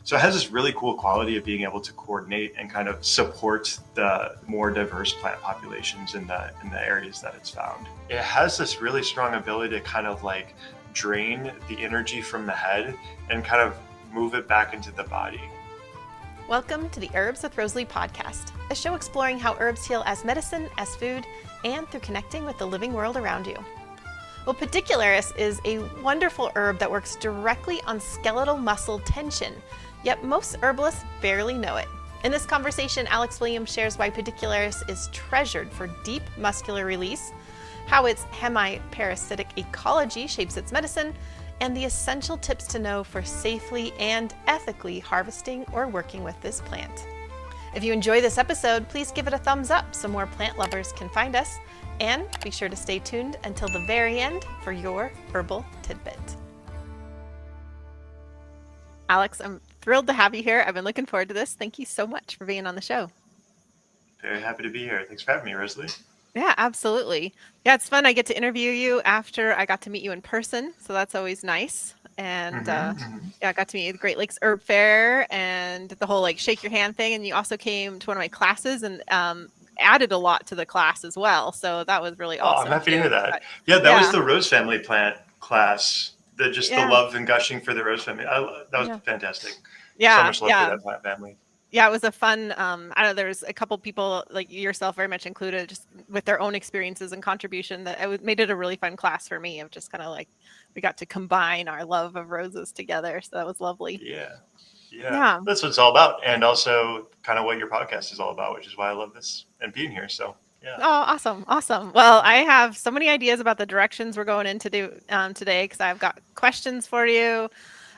So it has this really cool quality of being able to coordinate and kind of support the more diverse plant populations in the areas that it's found. It has this really strong ability to kind of like drain the energy from the head and kind of move it back into the body. Welcome to the Herbs with Rosalee podcast, a show exploring how herbs heal as medicine, as food, and through connecting with the living world around you. Well, Pedicularis is a wonderful herb that works directly on skeletal muscle tension, yet most herbalists barely know it. In this conversation, Alex Williams shares why Pedicularis is treasured for deep muscular release, how its hemi-parasitic ecology shapes its medicine, and the essential tips to know for safely and ethically harvesting or working with this plant. If you enjoy this episode, please give it a thumbs up so more plant lovers can find us, and be sure to stay tuned until the very end for your herbal tidbit. Alex, I'm thrilled to have you here. I've been looking forward to this. Thank you so much for being on the show. Very happy to be here. Thanks for having me, Rosalee. Yeah, absolutely. Yeah, it's fun. I get to interview you after I got to meet you in person, so that's always nice. And yeah, I got to meet you at the Great Lakes Herb Fair and the whole like shake your hand thing. And you also came to one of my classes and added a lot to the class as well. So that was really awesome. I'm happy to hear that. Yeah, that was the Rose Family plant class. The love and gushing for the Rose Family. That was fantastic. Yeah, so much love for that plant family. Yeah, it was a fun, I don't know, there's a couple people like yourself very much included just with their own experiences and contribution that made it a really fun class for me of just kind of like, we got to combine our love of roses together. So that was lovely. Yeah. That's what it's all about. And also kind of what your podcast is all about, which is why I love this and being here. So yeah. Oh, awesome. Well, I have so many ideas about the directions we're going into today because I've got questions for you.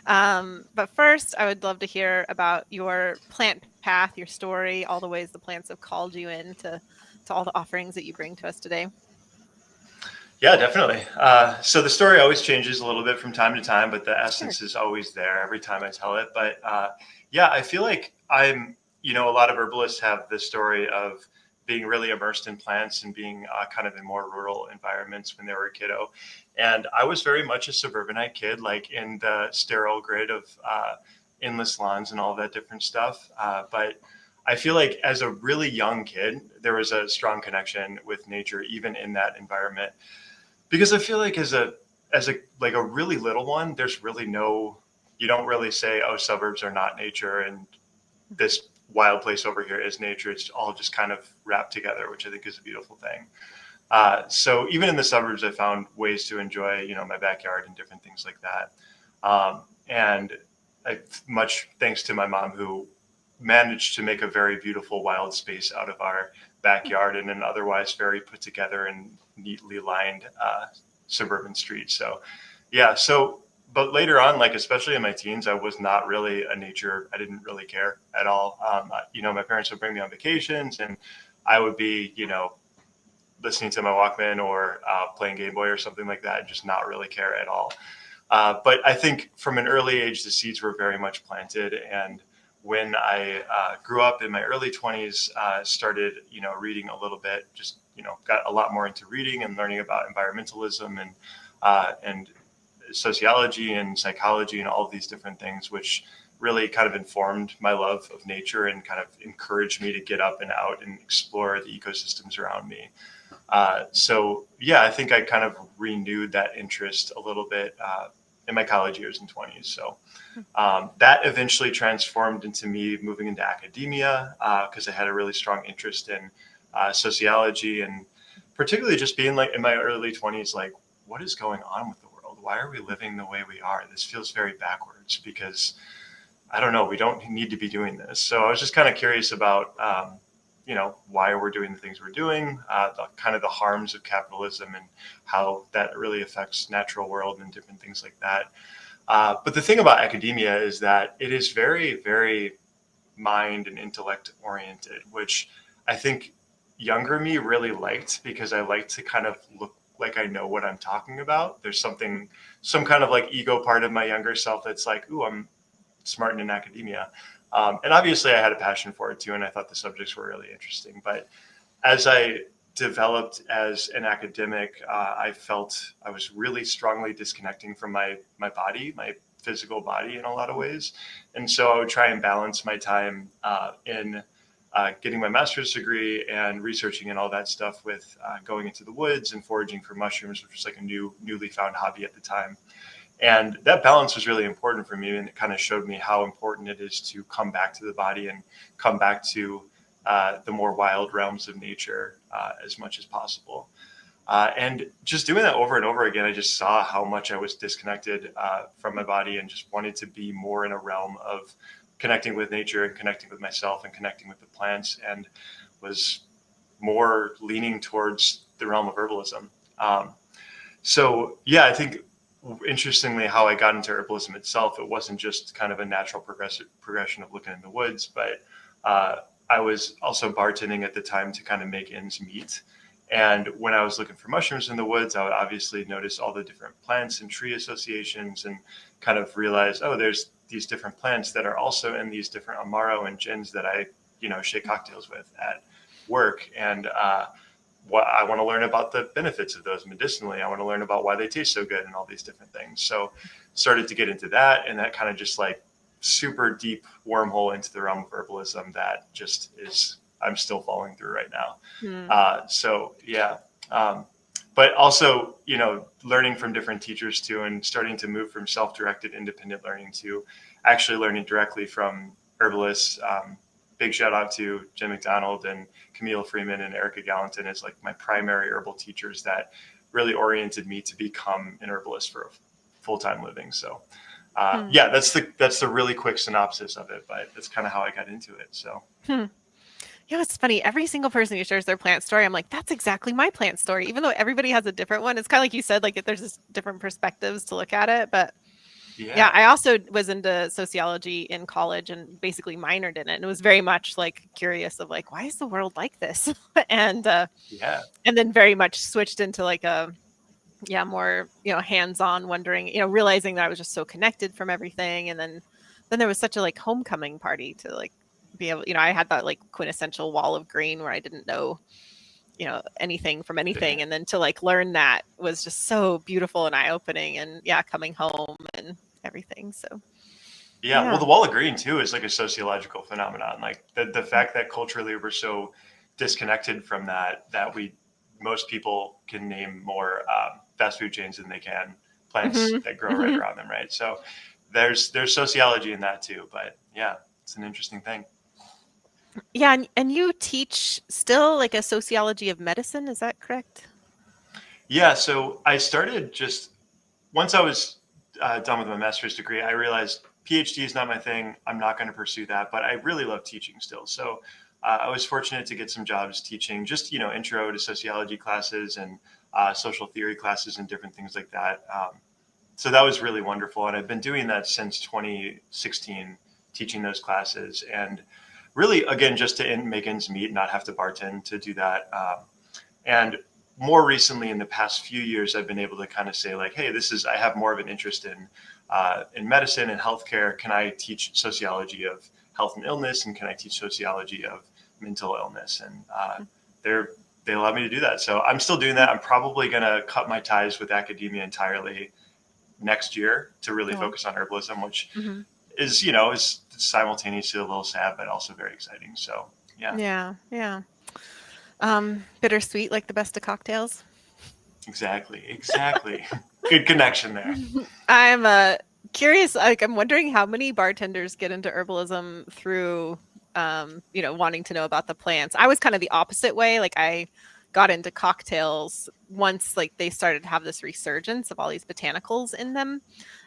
But first, I would love to hear about your plant path, your story, all the ways the plants have called you in to all the offerings that you bring to us today. Yeah, definitely. So the story always changes a little bit from time to time, but the essence is always there every time I tell it. But yeah, I feel like a lot of herbalists have this story of being really immersed in plants and being kind of in more rural environments when they were a kiddo. And I was very much a suburbanite kid, like in the sterile grid of endless lawns and all that different stuff. But I feel like as a really young kid, there was a strong connection with nature, even in that environment. Because I feel like as a really little one, there's really you don't really say, oh, suburbs are not nature and this wild place over here is nature. It's all just kind of wrapped together, which I think is a beautiful thing. So even in the suburbs, I found ways to enjoy, my backyard and different things like that. And much thanks to my mom, who managed to make a very beautiful wild space out of our backyard in an otherwise very put together and neatly lined suburban street. So, yeah. But later on, like especially in my teens, I was not really I didn't really care at all. My parents would bring me on vacations, and I would be, listening to my Walkman or playing Game Boy or something like that, and just not really care at all. But I think from an early age, the seeds were very much planted. And when I grew up in my early 20s, started, reading a little bit, just, got a lot more into reading and learning about environmentalism and sociology and psychology and all of these different things, which really kind of informed my love of nature and kind of encouraged me to get up and out and explore the ecosystems around me. So yeah, I think I kind of renewed that interest a little bit in my college years and 20s. So that eventually transformed into me moving into academia because I had a really strong interest in sociology, and particularly just being like in my early 20s, like, what is going on with the world? Why are we living the way we are? This feels very backwards because I don't know, we don't need to be doing this. So I was just kind of curious about, why we're doing the things we're doing, the harms of capitalism and how that really affects natural world and different things like that. But the thing about academia is that it is very, very mind and intellect oriented, which I think younger me really liked because I like to kind of look like I know what I'm talking about. There's some kind of like ego part of my younger self that's like, ooh, I'm smart in academia. And obviously I had a passion for it too. And I thought the subjects were really interesting. But as I developed as an academic, I felt I was really strongly disconnecting from my body, my physical body in a lot of ways. And so I would try and balance my time in getting my master's degree and researching and all that stuff with going into the woods and foraging for mushrooms, which was like a newly found hobby at the time. And that balance was really important for me. And it kind of showed me how important it is to come back to the body and come back to the more wild realms of nature as much as possible. And just doing that over and over again, I just saw how much I was disconnected from my body and just wanted to be more in a realm of connecting with nature and connecting with myself and connecting with the plants, and was more leaning towards the realm of herbalism. So yeah, I think interestingly how I got into herbalism itself, it wasn't just kind of a natural progression of looking in the woods, but I was also bartending at the time to kind of make ends meet. And when I was looking for mushrooms in the woods, I would obviously notice all the different plants and tree associations and kind of realize, oh, there's these different plants that are also in these different amaro and gins that I, shake cocktails with at work. And what I want to learn about the benefits of those medicinally. I want to learn about why they taste so good and all these different things. So started to get into that, and that kind of just like super deep wormhole into the realm of herbalism that just is, I'm still falling through right now. So yeah. But also, learning from different teachers too, and starting to move from self-directed independent learning to actually learning directly from herbalists. Big shout out to Jim McDonald and Camille Freeman and Erica Gallatin as like my primary herbal teachers that really oriented me to become an herbalist for a full-time living. So yeah, that's the really quick synopsis of it, but that's kind of how I got into it. So. Yeah, it's funny. Every single person who shares their plant story, I'm like, that's exactly my plant story. Even though everybody has a different one, it's kind of like you said, like there's just different perspectives to look at it. But yeah, I also was into sociology in college and basically minored in it. And it was very much like curious of like, why is the world like this? And then very much switched into like a more hands-on wondering, realizing that I was just so connected from everything. And then there was such a like homecoming party to like be able, I had that like quintessential wall of green where I didn't know anything from anything, and then to like learn that was just so beautiful and eye-opening, and coming home and everything. So well, the wall of green too is like a sociological phenomenon, like the fact that culturally we're so disconnected from that most people can name more fast food chains than they can plants that grow right around them, right? So there's sociology in that too, but yeah, it's an interesting thing. Yeah, and you teach still like a sociology of medicine, is that correct? Yeah, so I started just once I was done with my master's degree, I realized PhD is not my thing. I'm not going to pursue that, but I really love teaching still. So I was fortunate to get some jobs teaching just, intro to sociology classes and social theory classes and different things like that. So that was really wonderful. And I've been doing that since 2016, teaching those classes. And really, again, just to make ends meet, not have to bartend to do that. And more recently, in the past few years, I've been able to kind of say like, hey, I have more of an interest in medicine and healthcare. Can I teach sociology of health and illness? And can I teach sociology of mental illness? And they allow me to do that. So I'm still doing that. I'm probably going to cut my ties with academia entirely next year to really focus on herbalism, which is, is simultaneously a little sad, but also very exciting. So yeah. Bittersweet, like the best of cocktails. Exactly. Good connection there. I'm curious, like I'm wondering how many bartenders get into herbalism through wanting to know about the plants. I was kind of the opposite way. Like I got into cocktails once like they started to have this resurgence of all these botanicals in them.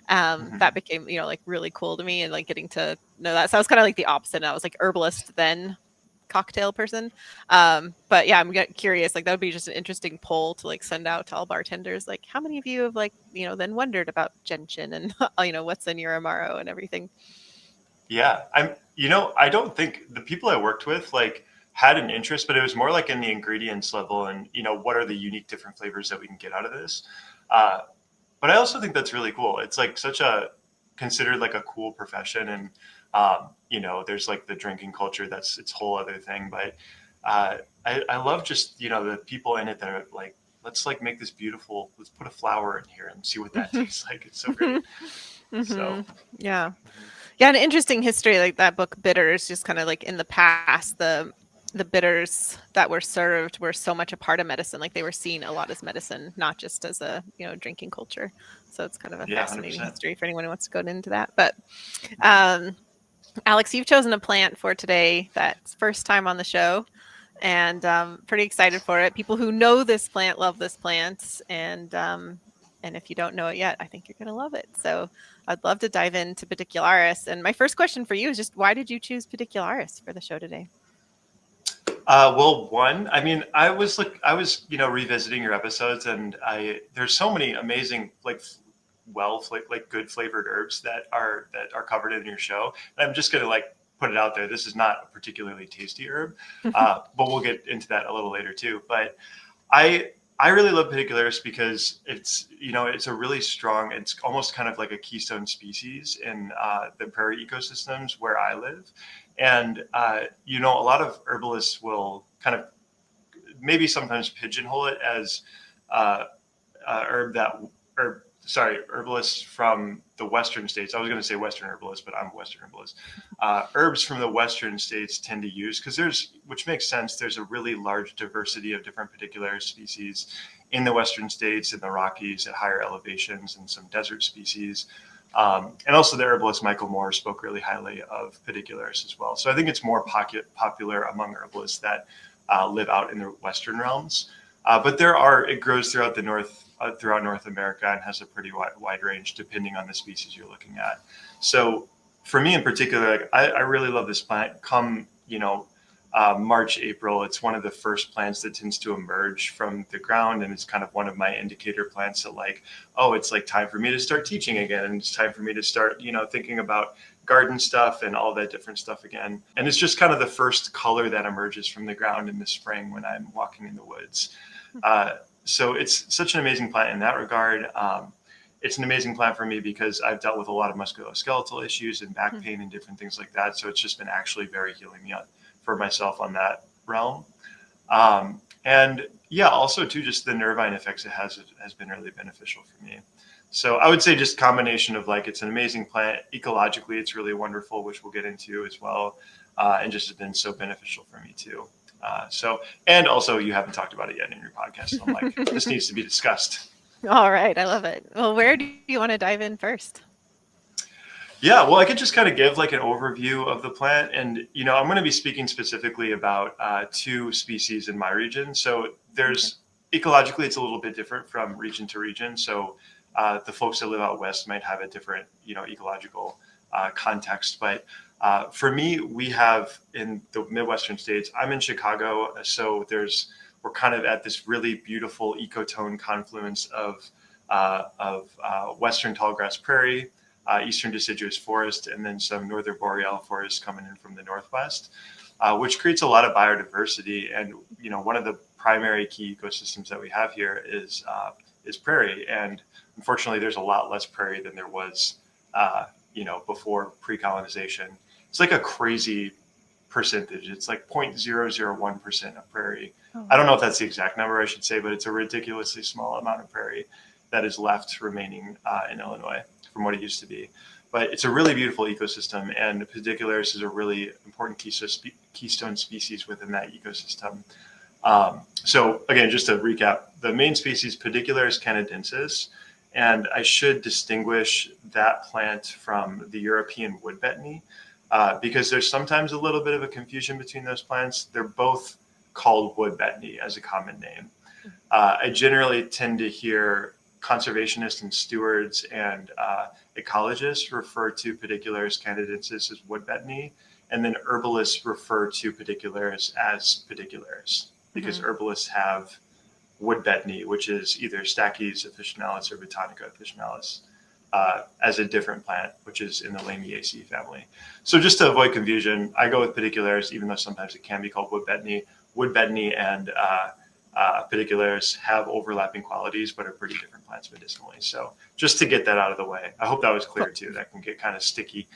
That became, like really cool to me, and like getting to know that. So I was kind of like the opposite. And I was like herbalist then cocktail person. But yeah, I'm curious, like that would be just an interesting poll to like send out to all bartenders. Like how many of you have like, then wondered about gentian and, what's in your amaro and everything. Yeah. I don't think the people I worked with like had an interest, but it was more like in the ingredients level and, what are the unique different flavors that we can get out of this? But I also think that's really cool. It's like considered like a cool profession. And, there's like the drinking culture, that's its whole other thing. But I love just, the people in it that are like, let's like make this beautiful, let's put a flower in here and see what that tastes like. It's so great. So, Yeah. Yeah, an interesting history like that book Bitters, just kind of like in the past, the bitters that were served were so much a part of medicine, like they were seen a lot as medicine, not just as a, drinking culture. So it's kind of a yeah, fascinating 100%. history for anyone who wants to go into that. But um Alex, you've chosen a plant for today that's first time on the show, and pretty excited for it. People who know this plant love this plant, and if you don't know it yet, I think you're going to love it. So I'd love to dive into Pedicularis. And my first question for you is just why did you choose Pedicularis for the show today? Well, one, I mean, revisiting your episodes, and there's so many amazing, like good flavored herbs that are covered in your show. And I'm just gonna like put it out there. This is not a particularly tasty herb, but we'll get into that a little later too. But I I really love Pedicularis because it's a really strong. It's almost kind of like a keystone species in the prairie ecosystems where I live, and a lot of herbalists will kind of maybe sometimes pigeonhole it as uh, herbalists from the Western states. I was going to say Western herbalists, but I'm a Western herbalist. Herbs from the Western states tend to use, which makes sense. There's a really large diversity of different particular species in the Western states, in the Rockies at higher elevations, and some desert species. And also the herbalist Michael Moore spoke really highly of Pedicularis as well. So I think it's more popular among herbalists that live out in the Western realms. But it grows throughout throughout North America and has a pretty wide range depending on the species you're looking at. So for me in particular, I really love this plant. March, April, it's one of the first plants that tends to emerge from the ground, and it's kind of one of my indicator plants that it's like time for me to start teaching again, and it's time for me to start, thinking about garden stuff and all that different stuff again. And it's just kind of the first color that emerges from the ground in the spring when I'm walking in the woods. So it's such an amazing plant in that regard. It's an amazing plant for me because I've dealt with a lot of musculoskeletal issues and back pain and different things like that. So it's just been actually very healing for myself on that realm. And yeah, also too, just the nervine effects it has been really beneficial for me. So I would say just combination of it's an amazing plant. Ecologically, it's really wonderful, which we'll get into as well. And just has been so beneficial for me too. And also you haven't talked about it yet in your podcast. So I'm like, this needs to be discussed. All right. I love it. Well, where do you want to dive in first? Yeah, well, I could just kind of give an overview of the plant. And, I'm going to be speaking specifically about two species in my region. So ecologically, it's a little bit different from region to region. So the folks that live out west might have a different, ecological context. But for me, we have in the Midwestern states, I'm in Chicago. So we're kind of at this really beautiful ecotone confluence of Western tallgrass prairie, Eastern deciduous forest, and then some northern boreal forest coming in from the northwest, which creates a lot of biodiversity. And one of the primary key ecosystems that we have here is prairie. And unfortunately, there's a lot less prairie than there was, before pre-colonization. It's like a crazy percentage. It's like 0.001% of prairie. Oh. I don't know if that's the exact number I should say, but it's a ridiculously small amount of prairie that is left remaining in Illinois from what it used to be. But it's a really beautiful ecosystem, and Pedicularis is a really important keystone species within that ecosystem. So again, just to recap, the main species, Pedicularis canadensis, and I should distinguish that plant from the European wood betony, because there's sometimes a little bit of a confusion between those plants. They're both called wood betony as a common name. I generally tend to hear conservationists and stewards and ecologists refer to Pedicularis canadensis as wood betony, and then herbalists refer to Pedicularis as Pedicularis, because herbalists have wood betony, which is either Stachys officinalis or Botanica officinalis, as a different plant, which is in the Lamiaceae family. So just to avoid confusion, I go with Pedicularis, even though sometimes it can be called wood betony. Wood betony and Pedicularis have overlapping qualities, but are pretty different plants medicinally. So just to get that out of the way, I hope that was clear too. That can get kind of sticky.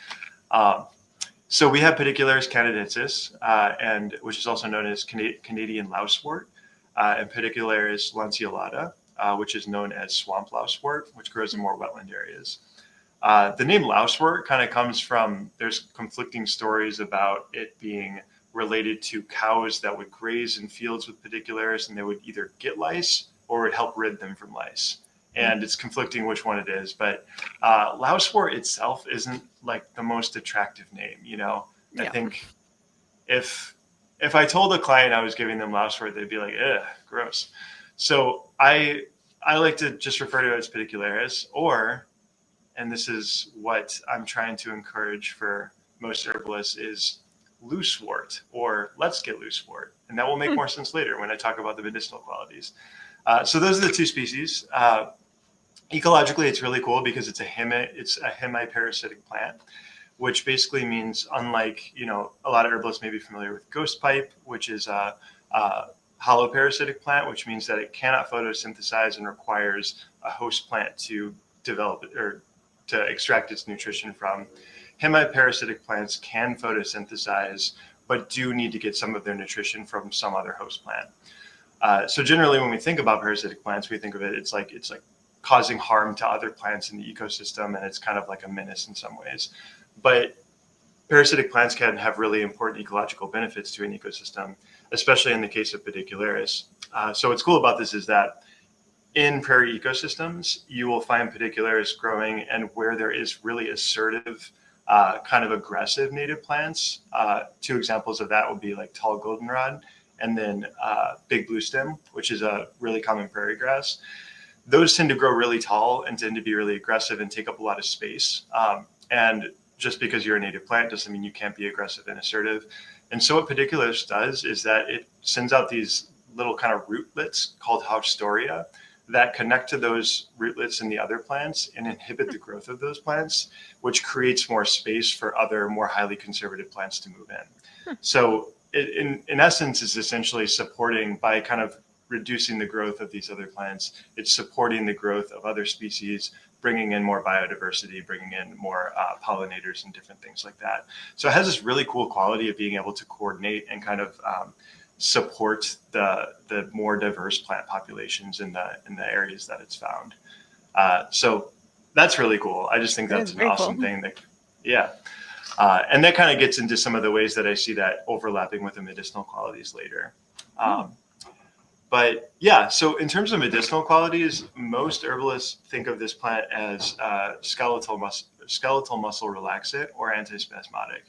So we have Pedicularis canadensis, and which is also known as Canadian lousewort, and Pedicularis lanceolata, which is known as swamp lousewort, which grows in more wetland areas. The name lousewort kind of comes from, there's conflicting stories about it being related to cows that would graze in fields with pedicularis, and they would either get lice or would help rid them from lice. And it's conflicting which one it is, but lousewort itself isn't like the most attractive name. I think if I told a client I was giving them lousewort, they'd be like, "Ugh, gross." So I like to just refer to it as pedicularis, and this is what I'm trying to encourage for most herbalists, is loosewort, or let's get loosewort, and that will make more sense later when I talk about the medicinal qualities. So those are the two species. Ecologically, it's really cool because it's a hemiparasitic plant, which basically means, unlike, a lot of herbalists may be familiar with ghost pipe, which is a hollow parasitic plant, which means that it cannot photosynthesize and requires a host plant to develop it or to extract its nutrition from. Hemiparasitic plants can photosynthesize, but do need to get some of their nutrition from some other host plant. So generally, when we think about parasitic plants, we think of it's like causing harm to other plants in the ecosystem, and it's kind of like a menace in some ways. But parasitic plants can have really important ecological benefits to an ecosystem, especially in the case of pedicularis. So what's cool about this is that in prairie ecosystems, you will find pedicularis growing, and where there is really assertive, kind of aggressive native plants. Two examples of that would be like tall goldenrod, and then big blue stem, which is a really common prairie grass. Those tend to grow really tall and tend to be really aggressive and take up a lot of space. And just because you're a native plant doesn't mean you can't be aggressive and assertive. And so what pedicularis does is that it sends out these little kind of rootlets called haustoria that connect to those rootlets in the other plants and inhibit the growth of those plants, which creates more space for other more highly conservative plants to move in. So in essence, it's essentially supporting, by kind of reducing the growth of these other plants, it's supporting the growth of other species, bringing in more biodiversity, bringing in more pollinators and different things like that. So it has this really cool quality of being able to coordinate and kind of support the more diverse plant populations in the areas that it's found. So that's really cool. I just think that's an awesome thing. And that kind of gets into some of the ways that I see that overlapping with the medicinal qualities later. But yeah, so in terms of medicinal qualities, most herbalists think of this plant as skeletal muscle relaxant or antispasmodic,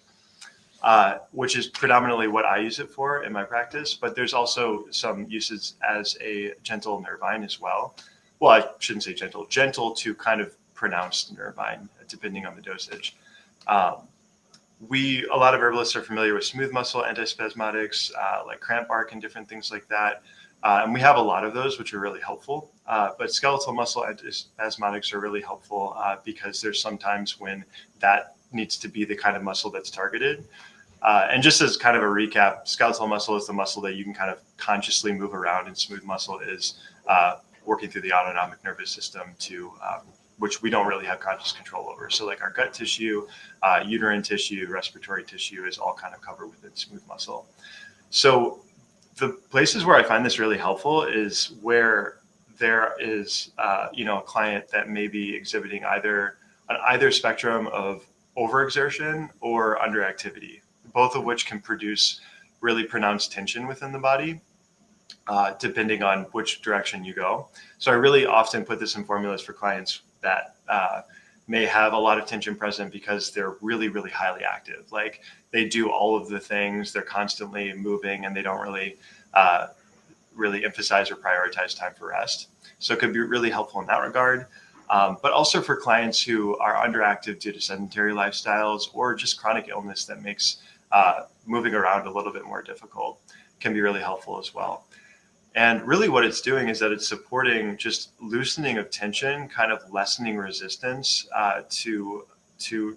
which is predominantly what I use it for in my practice. But there's also some uses as a gentle nervine as well. Well, I shouldn't say gentle to kind of pronounced nervine, depending on the dosage. A lot of herbalists are familiar with smooth muscle antispasmodics, like cramp bark and different things like that. And we have a lot of those, which are really helpful. But skeletal muscle antispasmodics are really helpful because there's sometimes when that needs to be the kind of muscle that's targeted. And just as kind of a recap, skeletal muscle is the muscle that you can kind of consciously move around, and smooth muscle is working through the autonomic nervous system which we don't really have conscious control over. So like our gut tissue, uterine tissue, respiratory tissue is all kind of covered within smooth muscle. So the places where I find this really helpful is where there is, a client that may be exhibiting on either spectrum of overexertion or underactivity, both of which can produce really pronounced tension within the body, depending on which direction you go. So I really often put this in formulas for clients that may have a lot of tension present because they're really, really highly active. Like they do all of the things, they're constantly moving, and they don't really emphasize or prioritize time for rest. So it could be really helpful in that regard. But also for clients who are underactive due to sedentary lifestyles or just chronic illness that makes moving around a little bit more difficult, can be really helpful as well. And really what it's doing is that it's supporting just loosening of tension, kind of lessening resistance to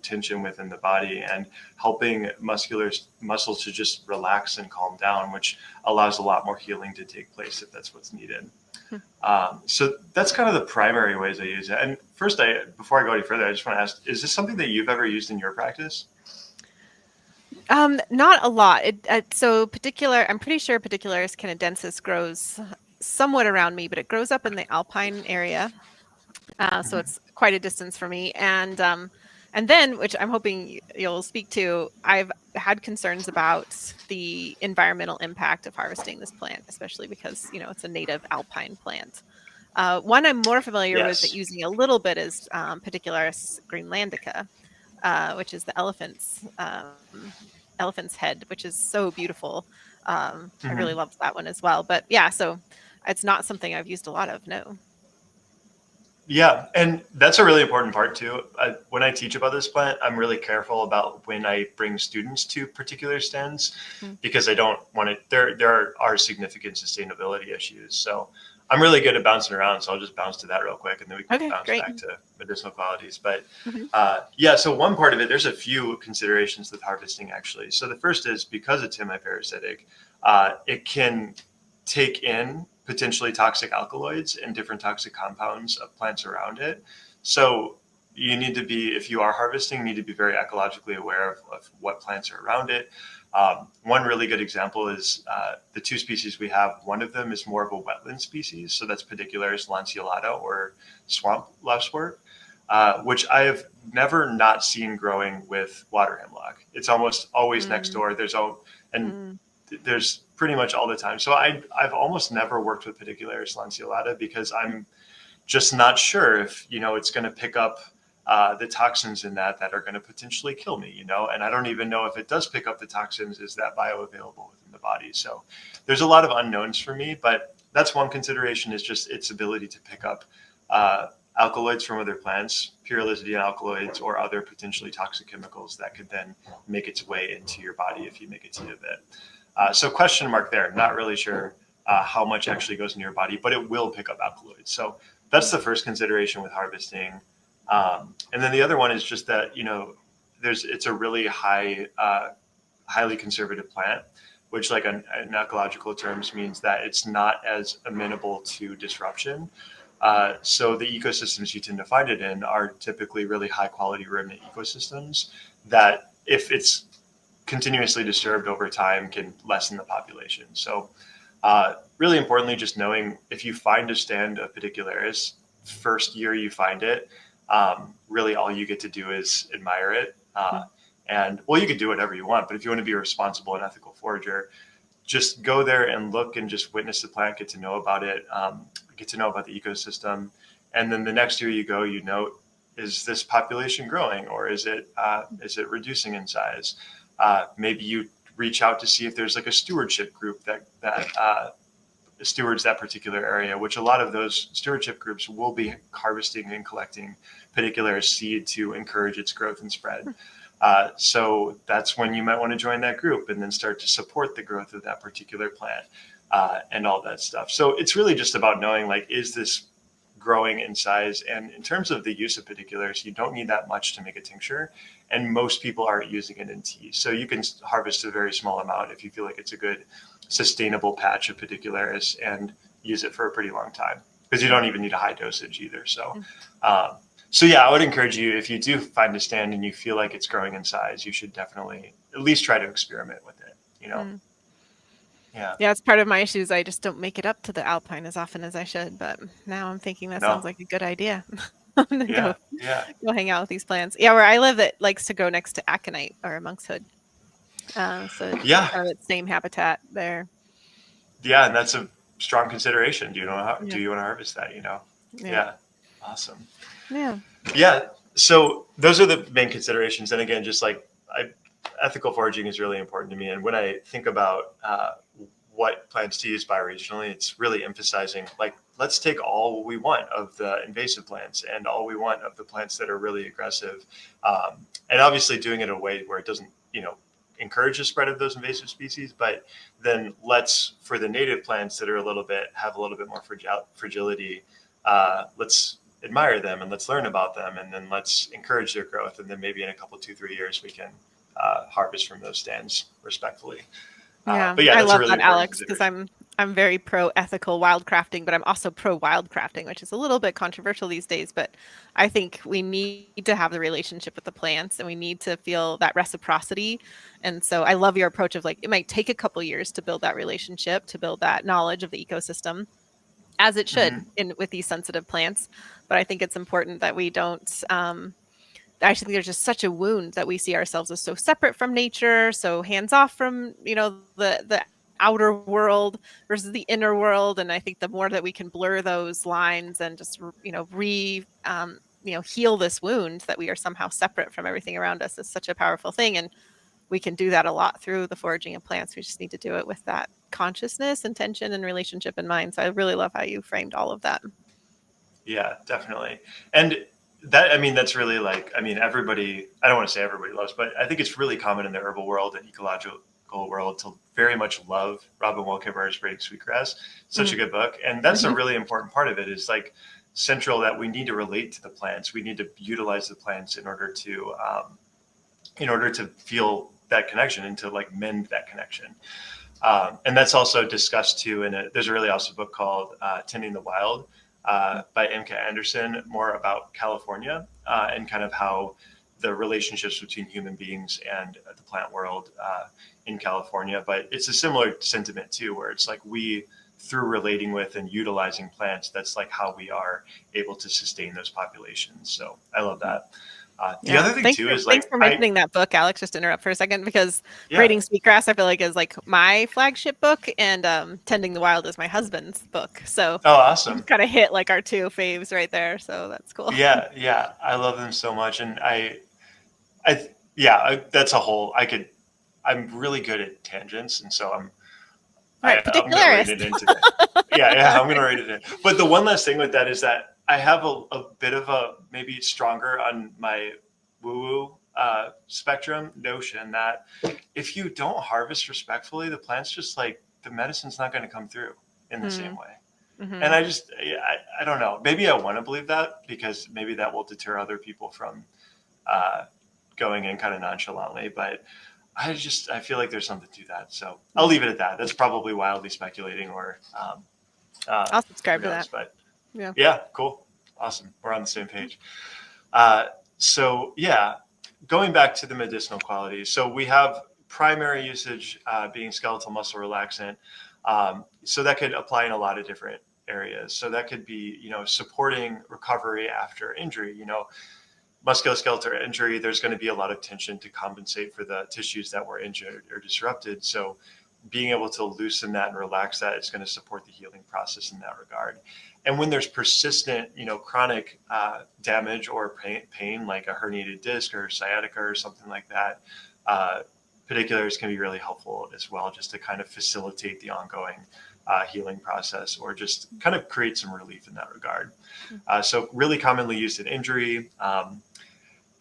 tension within the body, and helping muscles to just relax and calm down, which allows a lot more healing to take place if that's what's needed. So that's kind of the primary ways I use it. And first, before I go any further, I just want to ask, is this something that you've ever used in your practice? Not a lot. So I'm pretty sure Pedicularis canadensis grows somewhat around me, but it grows up in the alpine area. So it's quite a distance for me. And then, which I'm hoping you'll speak to, I've had concerns about the environmental impact of harvesting this plant, especially because, it's a native alpine plant. One I'm more familiar with Yes. using a little bit is Pedicularis greenlandica, which is the elephant's head, which is so beautiful. I really Mhm. loved that one as well. But yeah, so it's not something I've used a lot of. No. Yeah, and that's a really important part too. When I teach about this plant, I'm really careful about when I bring students to particular stands Mm. because I don't want it. There are significant sustainability issues. So I'm really good at bouncing around. So I'll just bounce to that real quick, and then we can Okay, bounce great. back to medicinal qualities. But Hmm. yeah, so one part of it, there's a few considerations with harvesting actually. So the first is because it's hemiparasitic, it can take in potentially toxic alkaloids and different toxic compounds of plants around it. So you need to be, if you are harvesting, you need to be very ecologically aware of what plants are around it. One really good example is the two species we have. One of them is more of a wetland species. So that's Pedicularis lanceolata, or swamp loughswort, which I have never not seen growing with water hemlock. It's almost always next door. And Mm. there's pretty much all the time. So I've almost never worked with Pedicularis lanceolata because I'm just not sure if, it's going to pick up the toxins in that are going to potentially kill me, and I don't even know if it does pick up the toxins, is that bioavailable within the body? So there's a lot of unknowns for me, but that's one consideration, is just its ability to pick up alkaloids from other plants, pyrrolizidine alkaloids, or other potentially toxic chemicals that could then make its way into your body if you make a tea of it. So question mark there. Not really sure how much actually goes into your body, but it will pick up alkaloids. So that's the first consideration with harvesting. And then the other one is just that, it's a really highly conservative plant, which like in ecological terms means that it's not as amenable to disruption. So the ecosystems you tend to find it in are typically really high quality ruminant ecosystems that, if it's continuously disturbed over time, can lessen the population. So really importantly, just knowing if you find a stand of Pedicularis, first year you find it, really all you get to do is admire it. And well, you could do whatever you want, but if you want to be a responsible and ethical forager, just go there and look and just witness the plant, get to know about it, get to know about the ecosystem. And then the next year you go, note, is this population growing, or is it reducing in size? Maybe you reach out to see if there's like a stewardship group that stewards that particular area, which a lot of those stewardship groups will be harvesting and collecting particular seed to encourage its growth and spread. So that's when you might want to join that group and then start to support the growth of that particular plant and all that stuff. So it's really just about knowing, like, is this growing in size? And in terms of the use of Pedicularis, you don't need that much to make a tincture. And most people aren't using it in tea. So you can harvest a very small amount if you feel like it's a good sustainable patch of Pedicularis and use it for a pretty long time, because you don't even need a high dosage either. So yeah, I would encourage you, if you do find a stand and you feel like it's growing in size, you should definitely at least try to experiment with it, Yeah. Yeah, it's part of my issues. I just don't make it up to the Alpine as often as I should. But now I'm thinking that sounds No. like a good idea. I'm gonna Yeah. go hang out with these plants. Yeah, where I live, it likes to go next to aconite or monkshood. So Yeah. kind of the same habitat there. Yeah. And that's a strong consideration. Do you want Yeah. to harvest that, Yeah. Awesome. Yeah. Yeah. So those are the main considerations. And again, just like ethical foraging is really important to me. And when I think about what plants to use bioregionally, it's really emphasizing, like, let's take all we want of the invasive plants and all we want of the plants that are really aggressive. And obviously doing it in a way where it doesn't, encourage the spread of those invasive species, but then for the native plants that are have a little bit more fragility, let's admire them and let's learn about them, and then let's encourage their growth. And then maybe in a couple, 2-3 years, we can harvest from those stands respectfully. Yeah, But yeah, I that's a love really that, important Alex, because consideration. I'm very pro ethical wildcrafting, but I'm also pro wildcrafting, which is a little bit controversial these days. But I think we need to have the relationship with the plants, and we need to feel that reciprocity. And so I love your approach of, like, it might take a couple years to build that relationship, to build that knowledge of the ecosystem. as it should Mhm. with these sensitive plants. But I think it's important that we don't. I think there's just such a wound that we see ourselves as so separate from nature, so hands off from the outer world versus the inner world. And I think the more that we can blur those lines and just heal this wound that we are somehow separate from everything around us is such a powerful thing. And we can do that a lot through the foraging of plants. We just need to do it with that consciousness, intention, and relationship in mind. So I really love how you framed all of that. Yeah, definitely. And that, I mean, that's really like, I mean, everybody, I don't want to say everybody loves, but I think it's really common in the herbal world and ecological world to very much love Robin Wall Kimmerer's Braiding Sweetgrass. Such a good book. And that's a really important part of it, is like central, that we need to relate to the plants. We need to utilize the plants in order to feel that connection and to like mend that connection. And that's also discussed too there's a really awesome book called Tending the Wild by M.K. Anderson, more about California and kind of how the relationships between human beings and the plant world in California. But it's a similar sentiment too, where it's like through relating with and utilizing plants, that's like how we are able to sustain those populations. So I love that. The other thing too is like, thanks for mentioning that book, Alex. Just to interrupt for a second, because yeah. Braiding Sweetgrass, I feel like, is like my flagship book, and Tending the Wild is my husband's book. So Awesome. kind of hit like our two faves right there. So that's cool. Yeah, I love them so much, and that's a whole. I'm really good at tangents, and so I'm going to read it into that. Yeah, I'm going to read it in. But the one last thing with that is that I have a bit of a maybe stronger on my woo-woo spectrum notion that if you don't harvest respectfully, the plant's just like, the medicine's not going to come through in the same way. And I don't know. Maybe I want to believe that, because maybe that will deter other people from going in kind of nonchalantly. But I feel like there's something to that. So I'll leave it at that. That's probably wildly speculating, or I'll subscribe to that. But yeah, cool. Awesome. We're on the same page. So yeah, going back to the medicinal qualities. So we have primary usage being skeletal muscle relaxant. So that could apply in a lot of different areas. So that could be, supporting recovery after injury. Musculoskeletal injury, there's going to be a lot of tension to compensate for the tissues that were injured or disrupted. So being able to loosen that and relax that is going to support the healing process in that regard. And when there's persistent, chronic damage or pain, like a herniated disc or sciatica or something like that, Pedicularis can be really helpful as well, just to kind of facilitate the ongoing healing process, or just kind of create some relief in that regard. So really commonly used in injury.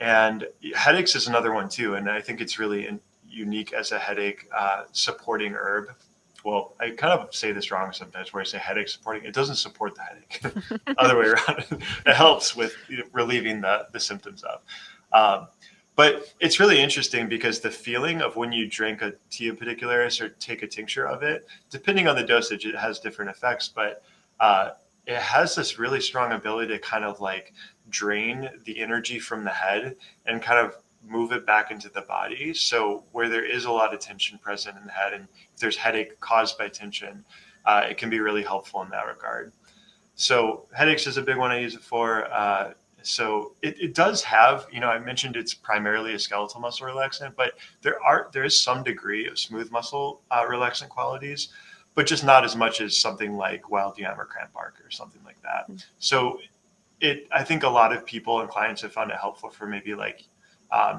And headaches is another one too. And I think it's really unique as a headache supporting herb. Well, I kind of say this wrong sometimes, where I say headache supporting. It doesn't support the headache. Other way around. It helps with relieving the symptoms of. But it's really interesting, because the feeling of when you drink a tea of Pedicularis or take a tincture of it, depending on the dosage, it has different effects. But it has this really strong ability to kind of like drain the energy from the head and kind of move it back into the body. So where there is a lot of tension present in the head, and if there's headache caused by tension, it can be really helpful in that regard. So headaches is a big one I use it for. So it does have, I mentioned it's primarily a skeletal muscle relaxant, but there is some degree of smooth muscle relaxant qualities, but just not as much as something like wild yam or cramp bark or something like that. So I think a lot of people and clients have found it helpful for maybe like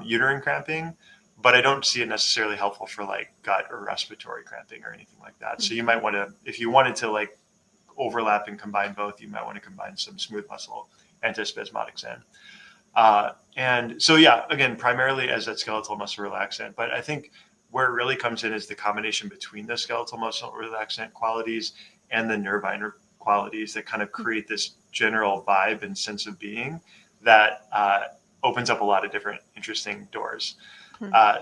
uterine cramping, but I don't see it necessarily helpful for like gut or respiratory cramping or anything like that. So you might want to, if you wanted to like overlap and combine both, you might want to combine some smooth muscle antispasmodics in. And so, yeah, again, primarily as that skeletal muscle relaxant, but I think where it really comes in is the combination between the skeletal muscle relaxant qualities and the nervine qualities that kind of create this general vibe and sense of being that opens up a lot of different interesting doors.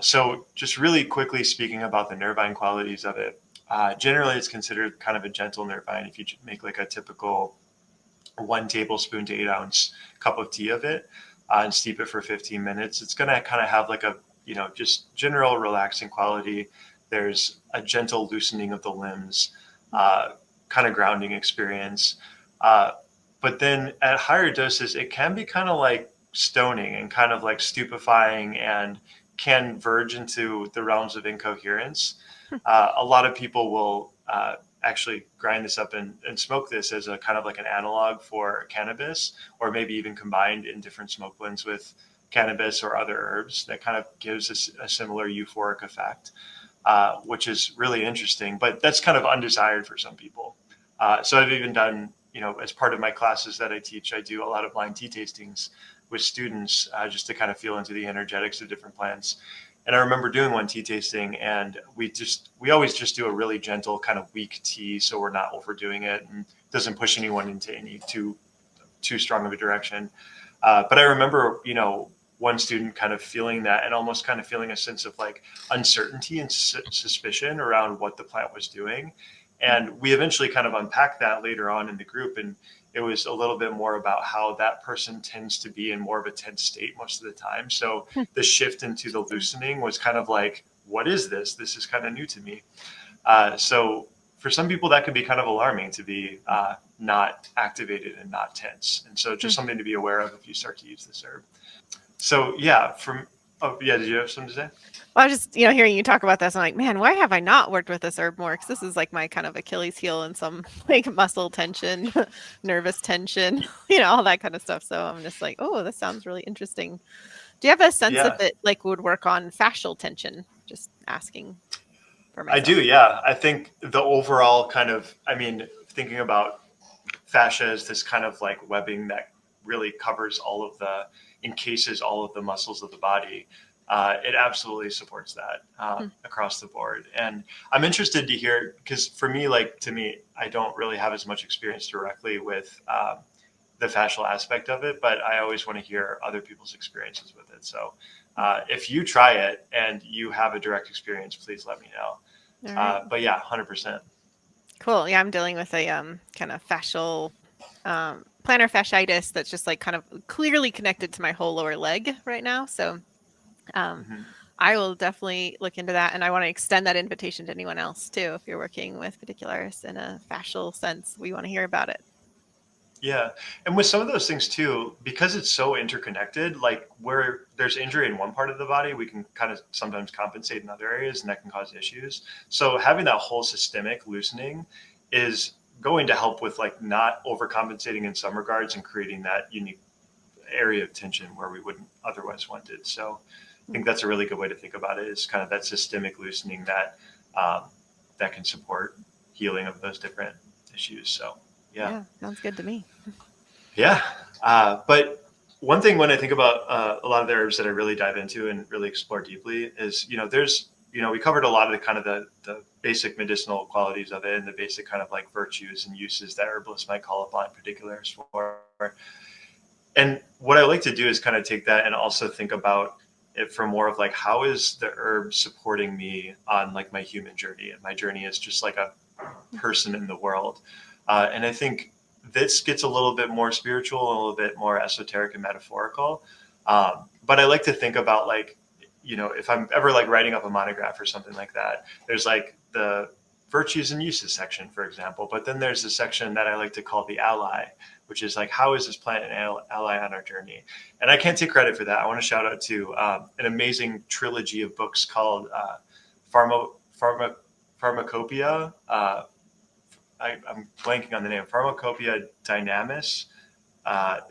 So just really quickly speaking about the nervine qualities of it, generally it's considered kind of a gentle nervine. If you make like a typical 1 tablespoon to 8 ounce cup of tea of it and steep it for 15 minutes, it's going to kind of have like a, just general relaxing quality. There's a gentle loosening of the limbs, kind of grounding experience. But then at higher doses, it can be kind of like stoning and kind of like stupefying and can verge into the realms of incoherence. A lot of people will actually grind this up and smoke this as a kind of like an analog for cannabis, or maybe even combined in different smoke blends with cannabis or other herbs that kind of gives us a similar euphoric effect, which is really interesting, but that's kind of undesired for some people. So I've even done, as part of my classes that I teach, I do a lot of blind tea tastings with students just to kind of feel into the energetics of different plants. And I remember doing one tea tasting, and we always just do a really gentle kind of weak tea, so we're not overdoing it and doesn't push anyone into any too strong of a direction. But I remember, one student kind of feeling that and almost kind of feeling a sense of like uncertainty and suspicion around what the plant was doing. And we eventually kind of unpacked that later on in the group. And it was a little bit more about how that person tends to be in more of a tense state most of the time. So the shift into the loosening was kind of like, what is this? This is kind of new to me. So for some people, that could be kind of alarming to be not activated and not tense. And so just something to be aware of if you start to use this herb. So yeah, did you have something to say? Well, I was just, hearing you talk about this, I'm like, man, why have I not worked with this herb more? Because this is like my kind of Achilles heel and some like muscle tension, nervous tension, all that kind of stuff. So I'm just like, oh, this sounds really interesting. Do you have a sense if it like would work on fascial tension? Just asking for myself. I do, yeah. I think the overall thinking about fascia as this kind of like webbing that really covers encases all of the muscles of the body. It absolutely supports that across the board. And I'm interested to hear, because for me, I don't really have as much experience directly with the fascial aspect of it, but I always want to hear other people's experiences with it. So if you try it and you have a direct experience, please let me know. Right. But yeah, 100%. Cool. Yeah, I'm dealing with a kind of fascial plantar fasciitis that's just like kind of clearly connected to my whole lower leg right now. So I will definitely look into that, and I want to extend that invitation to anyone else too. If you're working with Pedicularis in a fascial sense, we want to hear about it. Yeah. And with some of those things too, because it's so interconnected, like where there's injury in one part of the body, we can kind of sometimes compensate in other areas, and that can cause issues. So having that whole systemic loosening is going to help with like not overcompensating in some regards and creating that unique area of tension where we wouldn't otherwise want it. So I think that's a really good way to think about it, is kind of that systemic loosening that that can support healing of those different issues. So yeah, sounds good to me. Yeah. But one thing when I think about a lot of the herbs that I really dive into and really explore deeply is, we covered a lot of the kind of the basic medicinal qualities of it and the basic kind of like virtues and uses that herbalists might call upon Pedicularis for. And what I like to do is kind of take that and also think about it from more of like, how is the herb supporting me on like my human journey? And my journey is just like a person in the world. And I think this gets a little bit more spiritual, a little bit more esoteric and metaphorical. But I like to think about like, if I'm ever like writing up a monograph or something like that, there's like the virtues and uses section, for example. But then there's a section that I like to call the ally, which is like, how is this plant an ally on our journey? And I can't take credit for that. I want to shout out to an amazing trilogy of books called Pharmacopoeia. I'm blanking on the name. Pharmacopoeia Dynamis.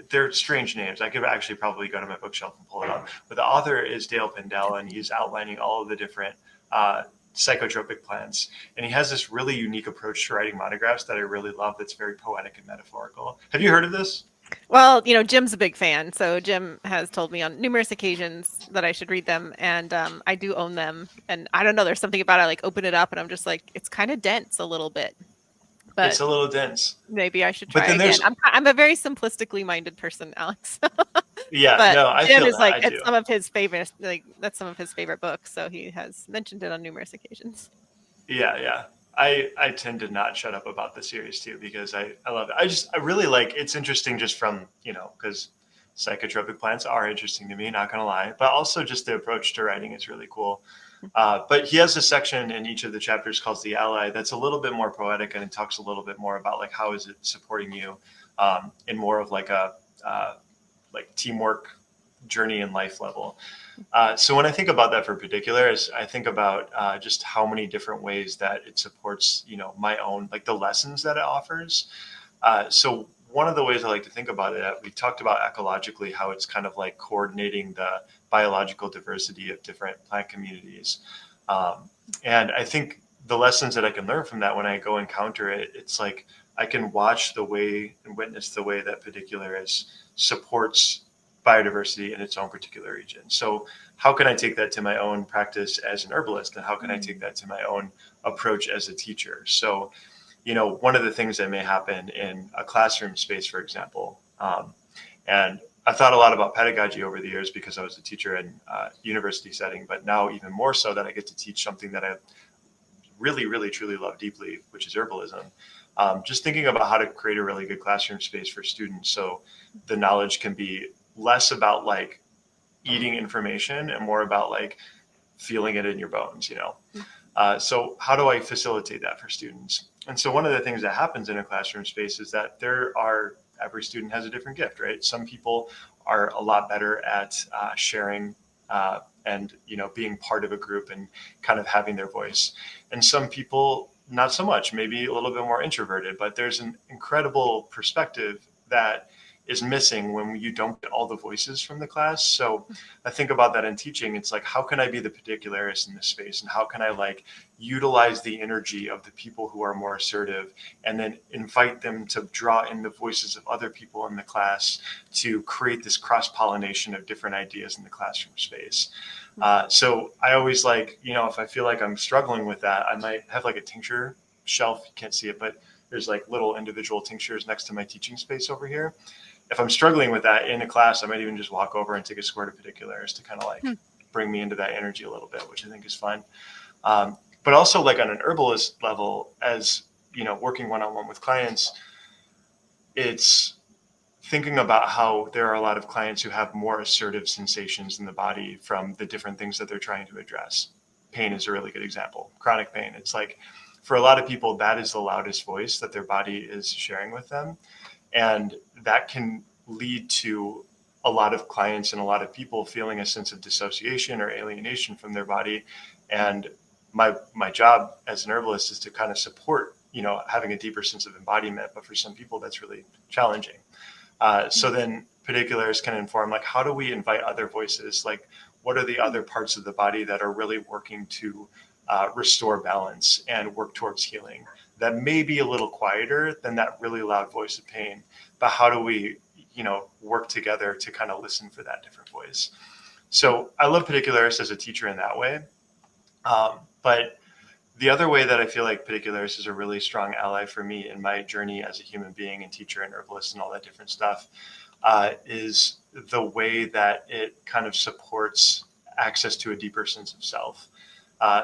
They're strange names. I could actually probably go to my bookshelf and pull it up. But the author is Dale Pindell, and he's outlining all of the different psychotropic plants. And he has this really unique approach to writing monographs that I really love, that's very poetic and metaphorical. Have you heard of this? Well, Jim's a big fan. So Jim has told me on numerous occasions that I should read them. And I do own them. And I don't know, there's something about it, I like open it up and I'm just like, it's kind of dense a little bit. But it's a little dense. Maybe I should try again. I'm a very simplistically minded person, Alex. Yeah, but no, I Jim feel is that. like, I it's do. some of his favorite, that's some of his favorite books. So he has mentioned it on numerous occasions. Yeah. I tend to not shut up about the series too, because I love it. I really like, it's interesting just from, because psychotropic plants are interesting to me, not going to lie, but also just the approach to writing is really cool. But he has a section in each of the chapters called The Ally that's a little bit more poetic, and it talks a little bit more about like how is it supporting you in more of like a like teamwork journey in life level. So when I think about that for Pedicularis, I think about just how many different ways that it supports, my own, like the lessons that it offers. So one of the ways I like to think about it, we talked about ecologically, how it's kind of like coordinating the biological diversity of different plant communities. And I think the lessons that I can learn from that when I go encounter it, it's like I can watch the way and witness the way that Pedicularis supports biodiversity in its own particular region. So how can I take that to my own practice as an herbalist, and how can I take that to my own approach as a teacher? So, one of the things that may happen in a classroom space, for example, and I thought a lot about pedagogy over the years because I was a teacher in a university setting, but now even more so that I get to teach something that I really, really, truly love deeply, which is herbalism. Just thinking about how to create a really good classroom space for students so the knowledge can be less about like eating information and more about like feeling it in your bones, So how do I facilitate that for students? And so one of the things that happens in a classroom space is that every student has a different gift, right? Some people are a lot better at sharing and, being part of a group and kind of having their voice. And some people, not so much, maybe a little bit more introverted, but there's an incredible perspective that is missing when you don't get all the voices from the class. So I think about that in teaching. It's like, how can I be the Pedicularis in this space? And how can I like utilize the energy of the people who are more assertive and then invite them to draw in the voices of other people in the class to create this cross-pollination of different ideas in the classroom space. So I always like, if I feel like I'm struggling with that, I might have like a tincture shelf. You can't see it, but there's like little individual tinctures next to my teaching space over here. If I'm struggling with that in a class, I might even just walk over and take a squirt of Pedicularis to kind of like bring me into that energy a little bit, which I think is fun. But also like on an herbalist level, as working one-on-one with clients, it's thinking about how there are a lot of clients who have more assertive sensations in the body from the different things that they're trying to address. Pain is a really good example. Chronic pain. It's like for a lot of people, that is the loudest voice that their body is sharing with them. And that can lead to a lot of clients and a lot of people feeling a sense of dissociation or alienation from their body. And my job as an herbalist is to kind of support, having a deeper sense of embodiment. But for some people, that's really challenging. So then Pedicularis can inform, like, how do we invite other voices? Like, what are the other parts of the body that are really working to restore balance and work towards healing? That may be a little quieter than that really loud voice of pain, but how do we, work together to kind of listen for that different voice? So I love Pedicularis as a teacher in that way. But the other way that I feel like Pedicularis is a really strong ally for me in my journey as a human being and teacher and herbalist and all that different stuff is the way that it kind of supports access to a deeper sense of self.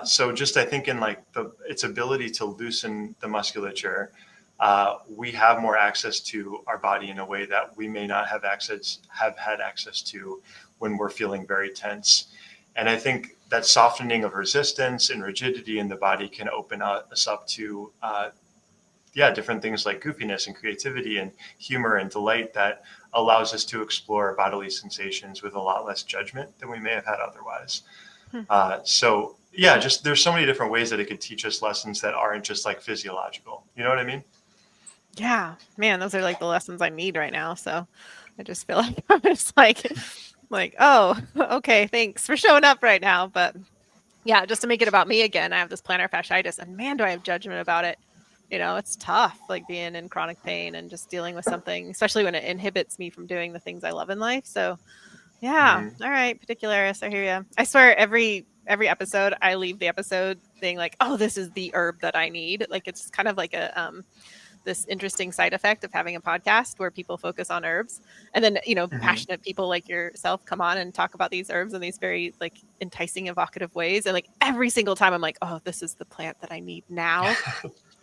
So just I think in like its ability to loosen the musculature, we have more access to our body in a way that we may not have had access to when we're feeling very tense. And I think that softening of resistance and rigidity in the body can open us up to different things like goofiness and creativity and humor and delight that allows us to explore bodily sensations with a lot less judgment than we may have had otherwise. Just there's so many different ways that it could teach us lessons that aren't just like physiological. You know what I mean? Yeah, man, those are like the lessons I need right now. So I just feel like I'm just like, oh, okay, thanks for showing up right now. But yeah, just to make it about me again, I have this plantar fasciitis, and man, do I have judgment about it. It's tough, like being in chronic pain and just dealing with something, especially when it inhibits me from doing the things I love in life. So yeah. All right. Pedicularis. I hear you. I swear every episode I leave the episode being like, oh, this is the herb that I need. Like, it's kind of like a, this interesting side effect of having a podcast where people focus on herbs, and then, passionate people like yourself come on and talk about these herbs in these very like enticing, evocative ways. And like every single time I'm like, oh, this is the plant that I need now.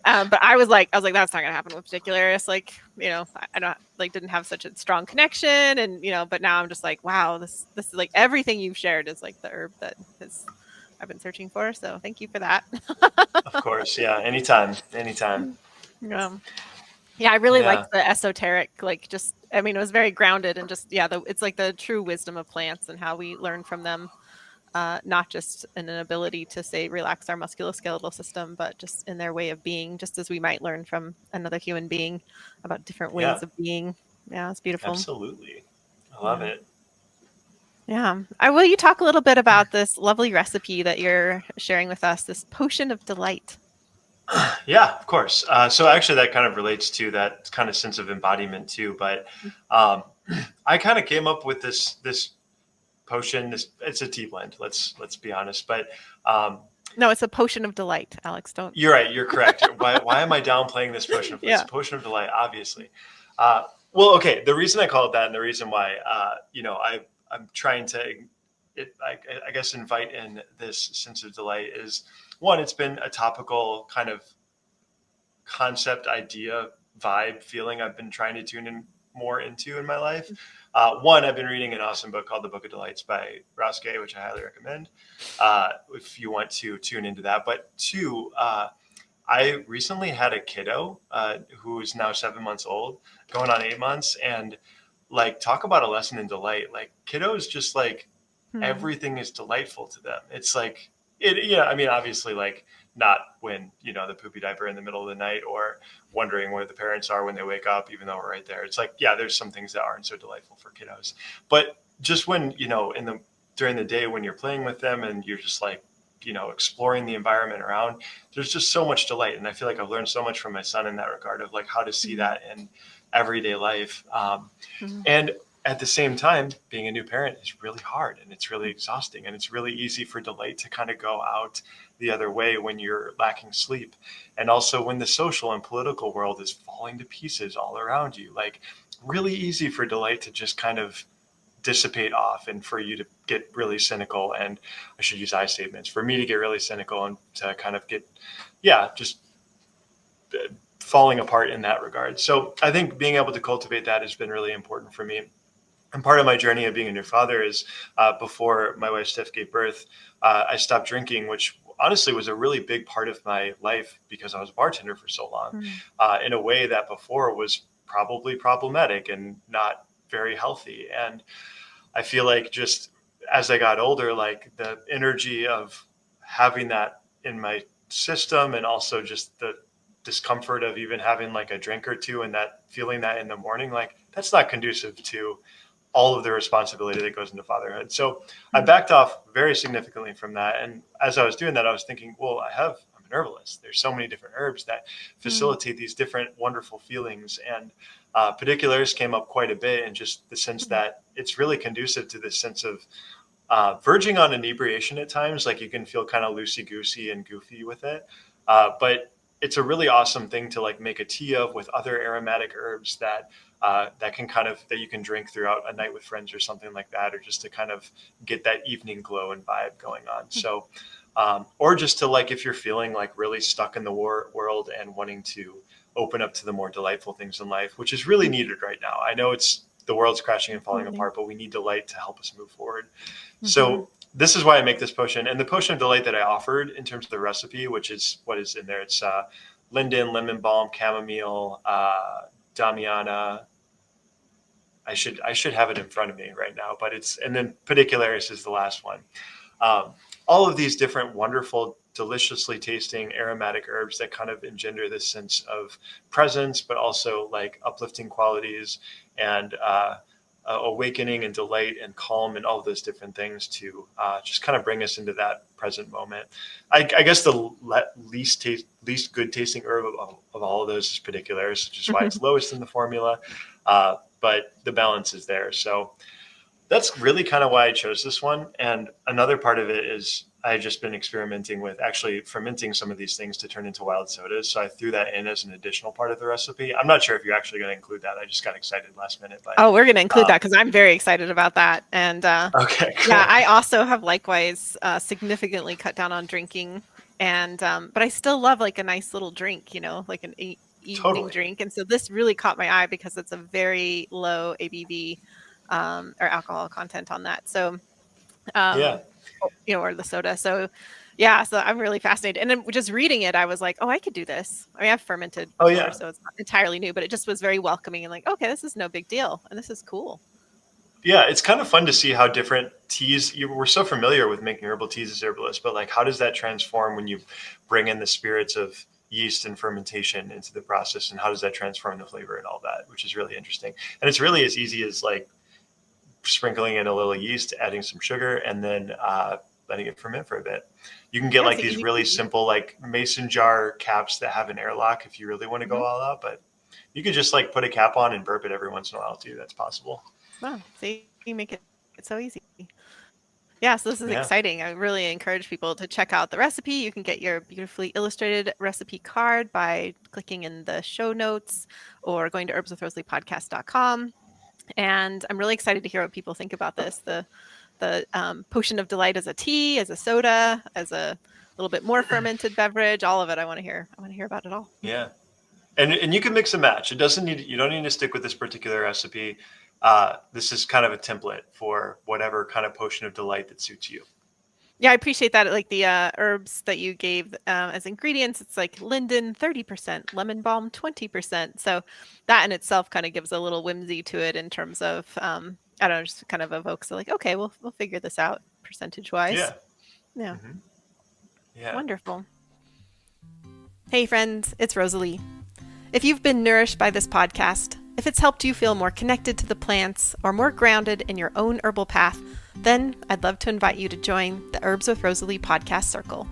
But I was like, that's not gonna happen with Pedicularis. Like, I don't didn't have such a strong connection, and but now I'm just like, wow, this is like everything you've shared is like the herb that I've been searching for. So thank you for that. Of course, yeah. Anytime. Yeah, I really Yeah. liked the esoteric, like just, I mean, it was very grounded and just, it's like the true wisdom of plants and how we learn from them. Not just in an ability to say relax our musculoskeletal system, but just in their way of being, just as we might learn from another human being about different Yeah. ways of being. Yeah, it's beautiful. Absolutely. I love it. Yeah. Will you talk a little bit about this lovely recipe that you're sharing with us, this potion of delight? Yeah, of course. So actually that kind of relates to that kind of sense of embodiment too. But I kind of came up with this potion. It's a tea blend. Let's be honest. But no, it's a potion of delight, Alex. Don't. You're right. You're correct. Why am I downplaying this potion? It's a potion of delight, obviously. Well, okay. The reason I call it that, and the reason why, I'm trying to, I guess, invite in this sense of delight is, one, it's been a topical kind of concept, idea, vibe, feeling I've been trying to tune in more into in my life. One, I've been reading an awesome book called The Book of Delights by Rosalee, which I highly recommend if you want to tune into that. But two, I recently had a kiddo who is now 7 months old, going on 8 months, and like, talk about a lesson in delight. Like, kiddos just like everything is delightful to them. It's like I mean, obviously, like, not when, the poopy diaper in the middle of the night or wondering where the parents are when they wake up, even though we're right there. It's like, yeah, there's some things that aren't so delightful for kiddos. But just when, during the day when you're playing with them and you're just like, exploring the environment around, there's just so much delight. And I feel like I've learned so much from my son in that regard of like how to see that in everyday life. And at the same time, being a new parent is really hard and it's really exhausting, and it's really easy for delight to kind of go out the other way when you're lacking sleep. And also when the social and political world is falling to pieces all around you, like, really easy for delight to just kind of dissipate off and for you to get really cynical. And I should use I statements, for me to get really cynical and to kind of get, just falling apart in that regard. So I think being able to cultivate that has been really important for me. And part of my journey of being a new father is before my wife Steph gave birth, I stopped drinking, which honestly was a really big part of my life because I was a bartender for so long, in a way that before was probably problematic and not very healthy. And I feel like just as I got older, like the energy of having that in my system, and also just the discomfort of even having like a drink or two and that feeling that in the morning, like, that's not conducive to all of the responsibility that goes into fatherhood. So I backed off very significantly from that. And as I was doing that, I was thinking, well, I'm an herbalist. There's so many different herbs that facilitate these different wonderful feelings. And Pedicularis came up quite a bit in just the sense that it's really conducive to this sense of verging on inebriation at times. Like, you can feel kind of loosey-goosey and goofy with it. But it's a really awesome thing to like make a tea of with other aromatic herbs that can that you can drink throughout a night with friends or something like that, or just to kind of get that evening glow and vibe going on. So, or just to like, if you're feeling like really stuck in the world and wanting to open up to the more delightful things in life, which is really needed right now. I know the world's crashing and falling apart, but we need delight to help us move forward. So this is why I make this potion. And the potion of delight that I offered in terms of the recipe, which is what is in there, it's linden, lemon balm, chamomile, damiana. I should have it in front of me right now, but and then Pedicularis is the last one. All of these different wonderful, deliciously tasting aromatic herbs that kind of engender this sense of presence, but also like uplifting qualities and awakening and delight and calm and all of those different things to just kind of bring us into that present moment. I guess the least good tasting herb of all of those is Pedicularis, which is why it's lowest in the formula. But the balance is there. So that's really kind of why I chose this one. And another part of it is I've just been experimenting with actually fermenting some of these things to turn into wild sodas. So I threw that in as an additional part of the recipe. I'm not sure if you're actually going to include that. I just got excited last minute. But, we're going to include that because I'm very excited about that. And okay, cool. yeah, I also have likewise significantly cut down on drinking. And but I still love like a nice little drink, like an evening Totally. drink. And so this really caught my eye because it's a very low ABV or alcohol content on that. So Yeah. or the soda. So yeah, so I'm really fascinated. And then just reading it, I was like, oh, I could do this. I mean, I've fermented Oh before, yeah. so it's not entirely new, but it just was very welcoming and like, okay, this is no big deal. And this is cool. Yeah, it's kind of fun to see how different teas, we're so familiar with making herbal teas as herbalists, but like how does that transform when you bring in the spirits of yeast and fermentation into the process, and how does that transform the flavor and all that, which is really interesting. And it's really as easy as like sprinkling in a little yeast, adding some sugar, and then letting it ferment for a bit. You can get Yeah, like it's these easy really peasy. simple like mason jar caps that have an airlock if you really want to go Mhm. all out, but you could just like put a cap on and burp it every once in a while too. That's possible. Wow, see, you make it so easy. Yeah, so this is Yeah. exciting. I really encourage people to check out the recipe. You can get your beautifully illustrated recipe card by clicking in the show notes or going to herbswithrosalie.podcast.com. And I'm really excited to hear what people think about this. The potion of delight as a tea, as a soda, as a little bit more fermented beverage, all of it. I want to hear. I want to hear about it all. Yeah. And you can mix and match. You don't need to stick with this particular recipe. This is kind of a template for whatever kind of potion of delight that suits you. Yeah, I appreciate that. Like the herbs that you gave as ingredients, it's like linden 30%, lemon balm 20%. So that in itself kind of gives a little whimsy to it in terms of I don't know, just kind of evokes like, okay, we'll figure this out percentage wise. Yeah. Yeah, Hmm. Yeah. wonderful. Hey friends, it's Rosalee. If you've been nourished by this podcast, if it's helped you feel more connected to the plants or more grounded in your own herbal path, then I'd love to invite you to join the Herbs with Rosalee podcast circle.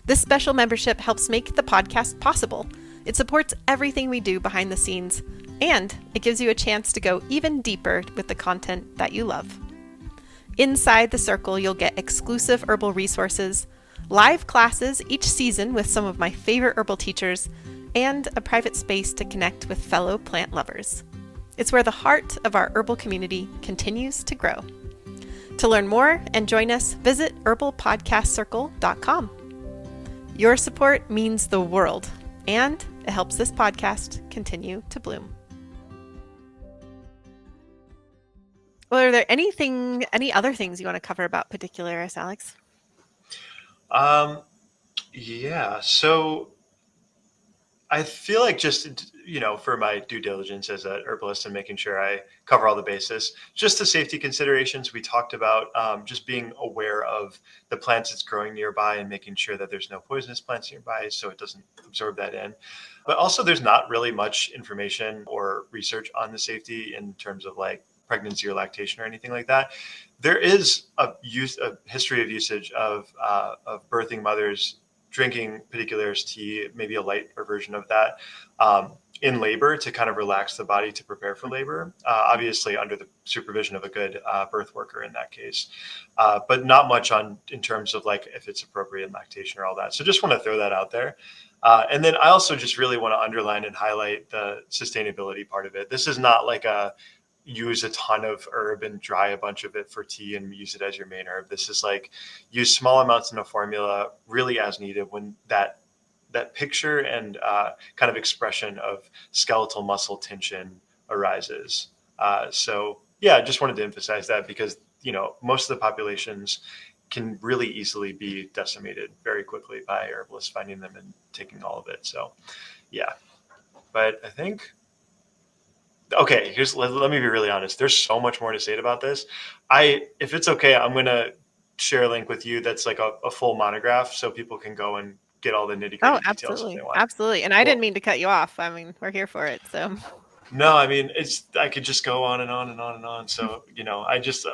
This special membership helps make the podcast possible. It supports everything we do behind the scenes, and it gives you a chance to go even deeper with the content that you love. Inside the circle, you'll get exclusive herbal resources, live classes each season with some of my favorite herbal teachers, and a private space to connect with fellow plant lovers. It's where the heart of our herbal community continues to grow. To learn more and join us, visit herbalpodcastcircle.com. Your support means the world, and it helps this podcast continue to bloom. Well, are there any other things you want to cover about Pedicularis, Alex? Yeah. So I feel like just, for my due diligence as a herbalist and making sure I cover all the bases, just the safety considerations we talked about, just being aware of the plants that's growing nearby and making sure that there's no poisonous plants nearby so it doesn't absorb that in. But also there's not really much information or research on the safety in terms of like pregnancy or lactation or anything like that. There is a history of usage of birthing mothers drinking Pedicularis tea, maybe a lighter version of that, in labor to kind of relax the body to prepare for labor, obviously under the supervision of a good birth worker in that case, but not much in terms of like if it's appropriate in lactation or all that. So just want to throw that out there. And then I also just really want to underline and highlight the sustainability part of it. This is not like use a ton of herb and dry a bunch of it for tea and use it as your main herb. This is like use small amounts in a formula really as needed when that picture and kind of expression of skeletal muscle tension arises. So yeah, I just wanted to emphasize that because, most of the populations can really easily be decimated very quickly by herbalists finding them and taking all of it. So yeah, but I think, okay, let me be really honest. There's so much more to say about this. If it's okay, I'm going to share a link with you that's like a full monograph so people can go and get all the nitty Oh, gritty details if they absolutely. want. Absolutely. And I didn't mean to cut you off. I mean, we're here for it. So No, I mean, I could just go on and on and on and on. So, I just,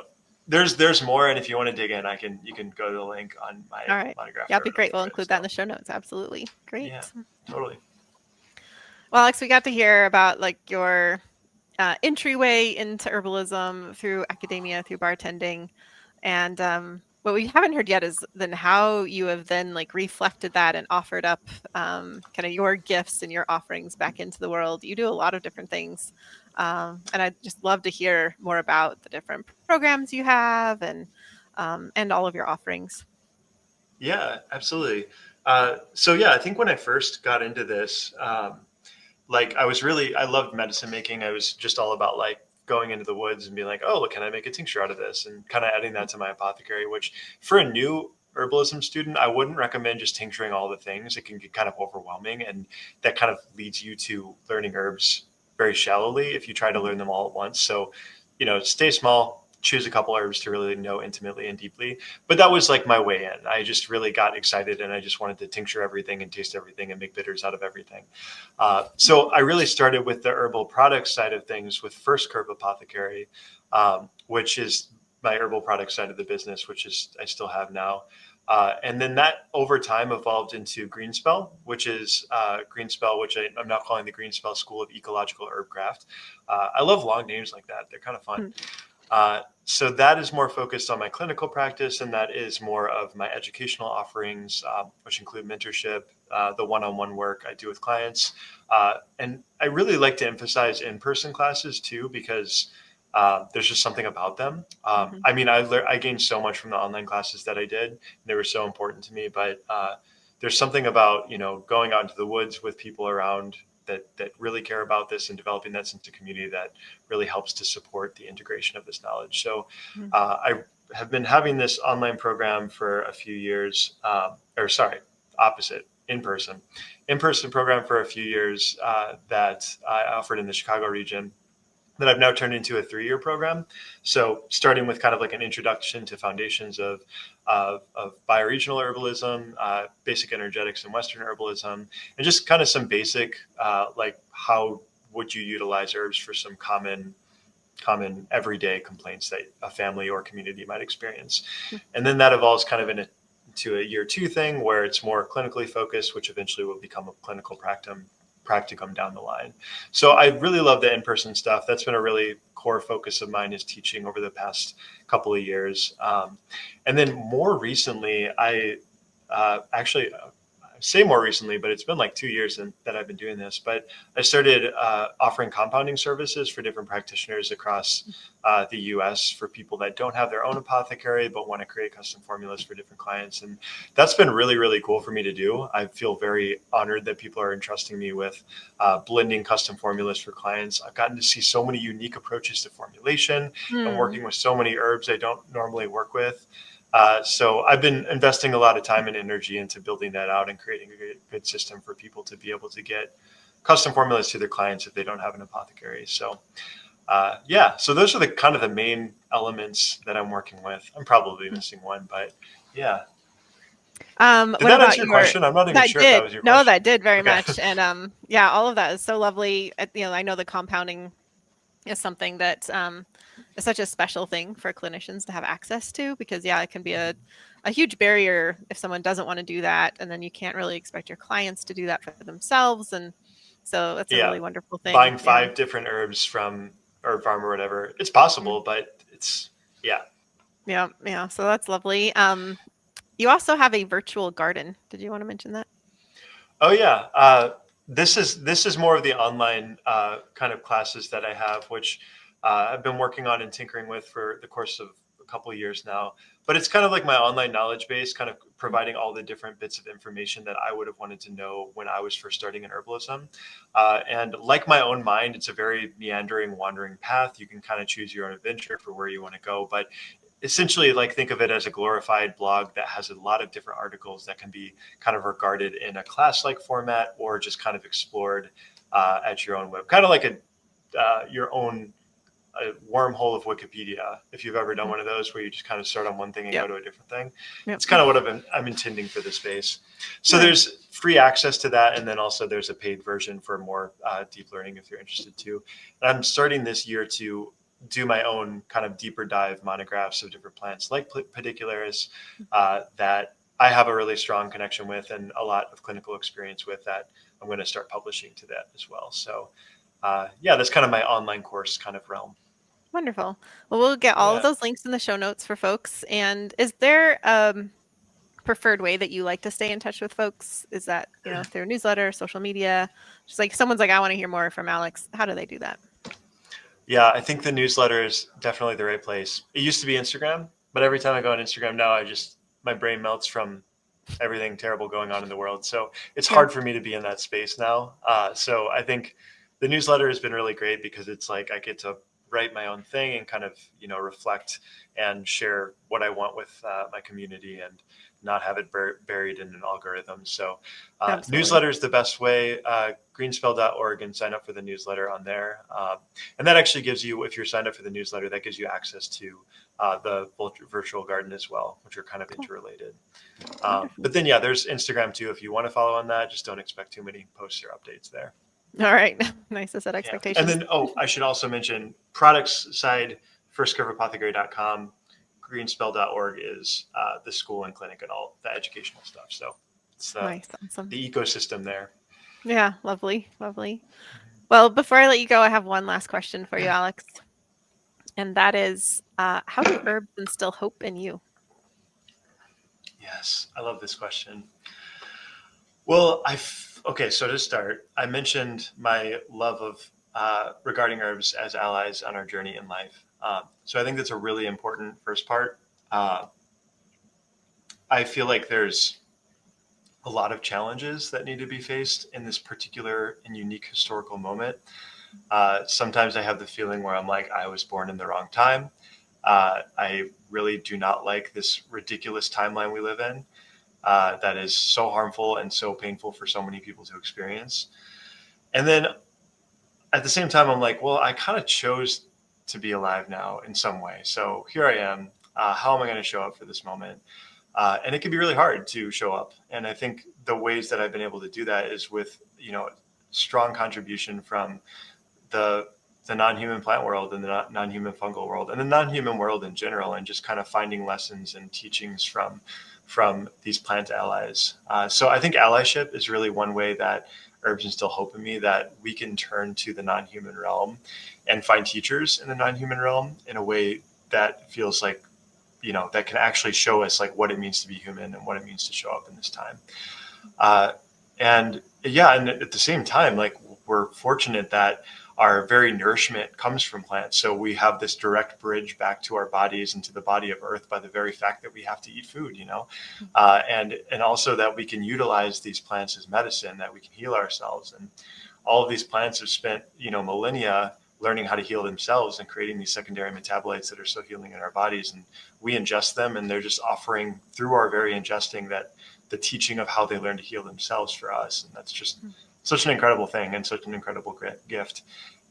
there's more. And if you want to dig in, you can go to the link on my all right. monograph. Yeah, it'd be great. We'll include that in the show notes. Absolutely. Great. Yeah, totally. Well, Alex, we got to hear about like your entryway into herbalism through academia, through bartending. And what we haven't heard yet is then how you have then like reflected that and offered up kind of your gifts and your offerings back into the world. You do a lot of different things. And I'd just love to hear more about the different programs you have and all of your offerings. Yeah, absolutely. So yeah, I think when I first got into this, like I loved medicine making. I was just all about like going into the woods and being like, oh, look, can I make a tincture out of this? And kind of adding that to my apothecary, which for a new herbalism student, I wouldn't recommend just tincturing all the things. It can get kind of overwhelming, and that kind of leads you to learning herbs very shallowly if you try to learn them all at once. So, stay small, choose a couple herbs to really know intimately and deeply. But that was like my way in. I just really got excited and I just wanted to tincture everything and taste everything and make bitters out of everything. So I really started with the herbal products side of things with First Curve Apothecary, which is my herbal product side of the business, which is I still have now. And then that over time evolved into Greenspell, which is Greenspell, which I'm now calling the Greenspell School of Ecological Herbcraft. I love long names like that. They're kind of fun. So that is more focused on my clinical practice, and that is more of my educational offerings, which include mentorship, the one-on-one work I do with clients. And I really like to emphasize in-person classes too, because there's just something about them. I mean, I gained so much from the online classes that I did. They were so important to me, but there's something about, going out into the woods with people around that really care about this and developing that sense of community that really helps to support the integration of this knowledge. So I have been having this online program for a few years, in-person program for a few years that I offered in the Chicago region that I've now turned into a 3-year program. So starting with kind of like an introduction to foundations of bioregional herbalism, basic energetics and Western herbalism, and just kind of some basic, like how would you utilize herbs for some common everyday complaints that a family or community might experience. And then that evolves kind of into a year 2 thing where it's more clinically focused, which eventually will become a clinical practicum down the line. So I really love the in-person stuff. That's been a really core focus of mine, is teaching over the past couple of years. And then more recently, I say more recently, but it's been like 2 years that I've been doing this, but I started offering compounding services for different practitioners across the US for people that don't have their own apothecary, but want to create custom formulas for different clients. And that's been really, really cool for me to do. I feel very honored that people are entrusting me with blending custom formulas for clients. I've gotten to see so many unique approaches to formulation and working with so many herbs I don't normally work with. So I've been investing a lot of time and energy into building that out and creating a good system for people to be able to get custom formulas to their clients if they don't have an apothecary. So so those are the kind of the main elements that I'm working with. I'm probably missing one, but yeah. Did that answer your question? I'm not even sure if that was your question. No, that did very much. And all of that is so lovely. I know the compounding is something that is such a special thing for clinicians to have access to, because it can be a huge barrier if someone doesn't want to do that, and then you can't really expect your clients to do that for themselves. And so that's a really wonderful thing. Buying 5 different herbs from herb farm or whatever, it's possible, but it's so that's lovely. You also have a virtual garden. Did you want to mention that? Oh yeah. This is more of the online kind of classes that I have, which I've been working on and tinkering with for the course of a couple of years now. But it's kind of like my online knowledge base, kind of providing all the different bits of information that I would have wanted to know when I was first starting in herbalism. And like my own mind, it's a very meandering, wandering path. You can kind of choose your own adventure for where you want to go. But essentially, like, think of it as a glorified blog that has a lot of different articles that can be kind of regarded in a class-like format or just kind of explored at your own web, kind of like your own wormhole of Wikipedia. If you've ever done one of those where you just kind of start on one thing and go to a different thing, it's kind of what I'm intending for this space. So there's free access to that, and then also there's a paid version for more deep learning if you're interested too. And I'm starting this year to do my own kind of deeper dive monographs of different plants like Pedicularis that I have a really strong connection with and a lot of clinical experience with, that I'm going to start publishing to that as well. So that's kind of my online course kind of realm. Wonderful. Well, we'll get all of those links in the show notes for folks. And is there a preferred way that you like to stay in touch with folks? Is that, through a newsletter, social media? Just like someone's like, I want to hear more from Alex. How do they do that? Yeah, I think the newsletter is definitely the right place. It used to be Instagram, but every time I go on Instagram now, my brain melts from everything terrible going on in the world. So it's Yeah. hard for me to be in that space now. So I think the newsletter has been really great because it's like I get to write my own thing and kind of, reflect and share what I want with my community and not have it buried in an algorithm. So Absolutely. newsletter is the best way. Greenspell.org, and sign up for the newsletter on there. And that actually gives you, if you're signed up for the newsletter, that gives you access to the virtual garden as well, which are kind of interrelated. But then, there's Instagram too. If you want to follow on that, just don't expect too many posts or updates there. All right. Nice to set Yeah. expectations. And then, I should also mention products side, firstcurveapothecary.com, greenspell.org is the school and clinic and all the educational stuff. So it's Nice. Awesome. the ecosystem there. Yeah. Lovely. Lovely. Well, before I let you go, I have one last question for you, Alex. And that is, how do herbs instill hope in you? Yes, I love this question. Well, okay, so to start, I mentioned my love of regarding herbs as allies on our journey in life. So I think that's a really important first part. I feel like there's a lot of challenges that need to be faced in this particular and unique historical moment. Sometimes I have the feeling where I'm like, I was born in the wrong time. I really do not like this ridiculous timeline we live in. That is so harmful and so painful for so many people to experience. And then at the same time, I'm like, well, I kind of chose to be alive now in some way. So here I am. How am I going to show up for this moment? And it can be really hard to show up. And I think the ways that I've been able to do that is with, strong contribution from the non-human plant world and the non-human fungal world and the non-human world in general, and just kind of finding lessons and teachings from these plant allies. So I think allyship is really one way that herbs instill hope in me, that we can turn to the non-human realm and find teachers in the non-human realm in a way that feels like, that can actually show us like what it means to be human and what it means to show up in this time. And at the same time, like, we're fortunate that our very nourishment comes from plants. So we have this direct bridge back to our bodies and to the body of earth by the very fact that we have to eat food, and also that we can utilize these plants as medicine, that we can heal ourselves. And all of these plants have spent, millennia learning how to heal themselves and creating these secondary metabolites that are so healing in our bodies. And we ingest them, and they're just offering through our very ingesting that the teaching of how they learn to heal themselves for us. And that's just such an incredible thing and such an incredible gift.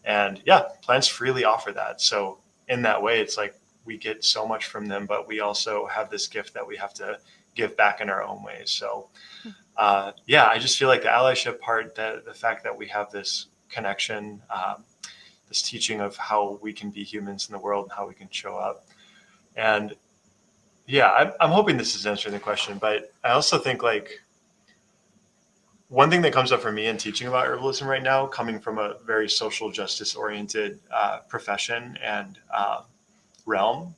And plants freely offer that. So in that way, it's like we get so much from them, but we also have this gift that we have to give back in our own ways. So I just feel like the allyship part, the fact that we have this connection, this teaching of how we can be humans in the world and how we can show up. And I'm hoping this is answering the question, but I also think like one thing that comes up for me in teaching about herbalism right now, coming from a very social justice oriented profession and realm,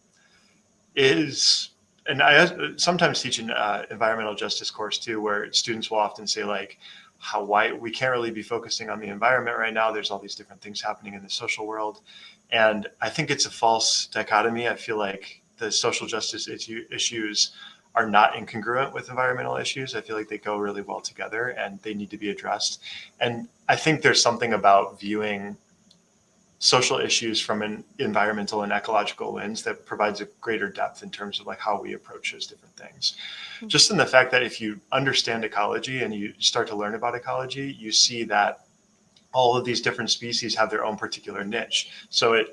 is, and I sometimes teach an environmental justice course too, where students will often say like, why we can't really be focusing on the environment right now. There's all these different things happening in the social world. And I think it's a false dichotomy. I feel like the social justice issues are not incongruent with environmental issues. I feel like they go really well together and they need to be addressed. And I think there's something about viewing social issues from an environmental and ecological lens that provides a greater depth in terms of like how we approach those different things. Mm-hmm. Just in the fact that if you understand ecology and you start to learn about ecology, you see that all of these different species have their own particular niche. So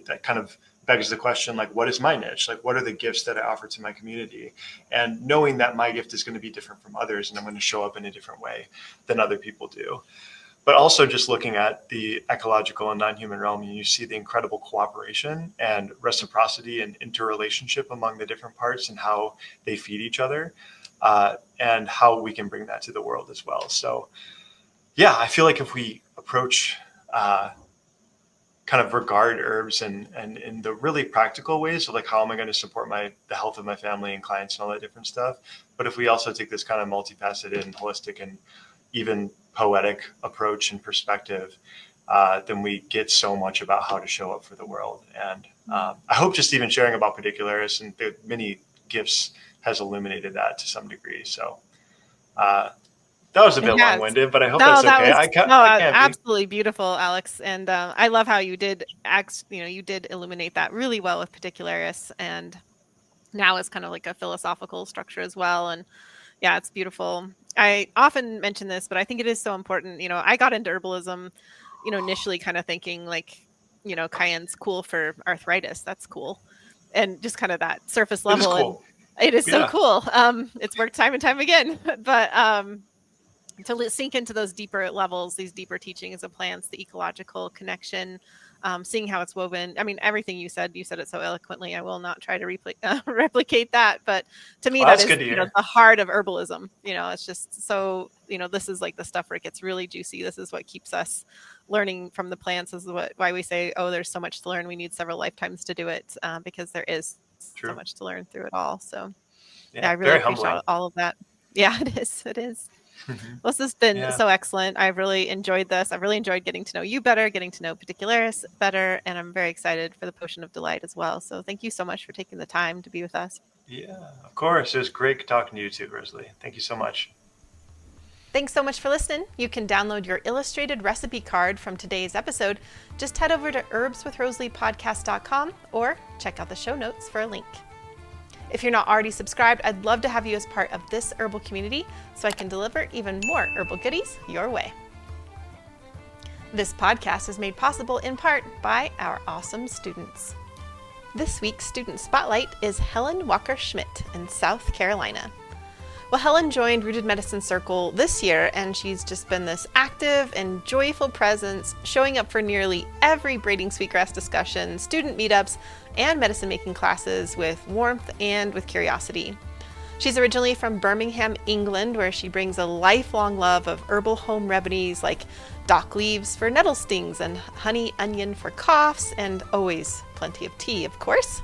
that kind of begs the question, like, what is my niche? Like, what are the gifts that I offer to my community? And knowing that my gift is going to be different from others and I'm going to show up in a different way than other people do. But also just looking at the ecological and non-human realm, you see the incredible cooperation and reciprocity and interrelationship among the different parts and how they feed each other, and how we can bring that to the world as well. So I feel like if we approach kind of regard herbs and in the really practical ways, so like how am I going to support the health of my family and clients and all that different stuff. But if we also take this kind of multifaceted and holistic and even poetic approach and perspective, then we get so much about how to show up for the world. And I hope just even sharing about Pedicularis and the many gifts has illuminated that to some degree. So that was a bit It has. long-winded, but I hope No, that's that okay. was I can't be. absolutely beautiful, Alex. And I love how you did you did illuminate that really well with Pedicularis, and now it's kind of like a philosophical structure as well. And yeah, it's beautiful. I often mention this, but I think it is so important. I got into herbalism, initially kind of thinking like, cayenne's cool for arthritis. That's cool. And just kind of that surface It is level. And cool. it is so Yeah. cool. It's worked time and time again, but to sink into those deeper levels, these deeper teachings of plants, the ecological connection, seeing how it's woven. I mean, everything you said it so eloquently. I will not try to replicate that, but to me, Well, that that's is good to hear. the heart of herbalism. It's just so, this is like the stuff where it gets really juicy. This is what keeps us learning from the plants. This is why we say, oh, there's so much to learn. We need several lifetimes to do it, because there is True. so much to learn through it all. So Yeah, I really very appreciate humbling. all of that. Yeah, it is. Well, this has been Yeah. so excellent. I've really enjoyed this. I've really enjoyed getting to know you better, getting to know Pedicularis better, and I'm very excited for the Potion of Delight as well. So thank you so much for taking the time to be with us. Yeah, of course. It was great talking to you too, Rosalee. Thank you so much. Thanks so much for listening. You can download your illustrated recipe card from today's episode. Just head over to herbswithrosaleepodcast.com or check out the show notes for a link. If you're not already subscribed, I'd love to have you as part of this herbal community so I can deliver even more herbal goodies your way. This podcast is made possible in part by our awesome students. This week's student spotlight is Helen Walker-Schmidt in South Carolina. Well, Helen joined Rooted Medicine Circle this year, and she's just been this active and joyful presence, showing up for nearly every braiding sweetgrass discussion, student meetups, and medicine-making classes with warmth and with curiosity. She's originally from Birmingham, England, where she brings a lifelong love of herbal home remedies like dock leaves for nettle stings and honey onion for coughs, and always plenty of tea, of course.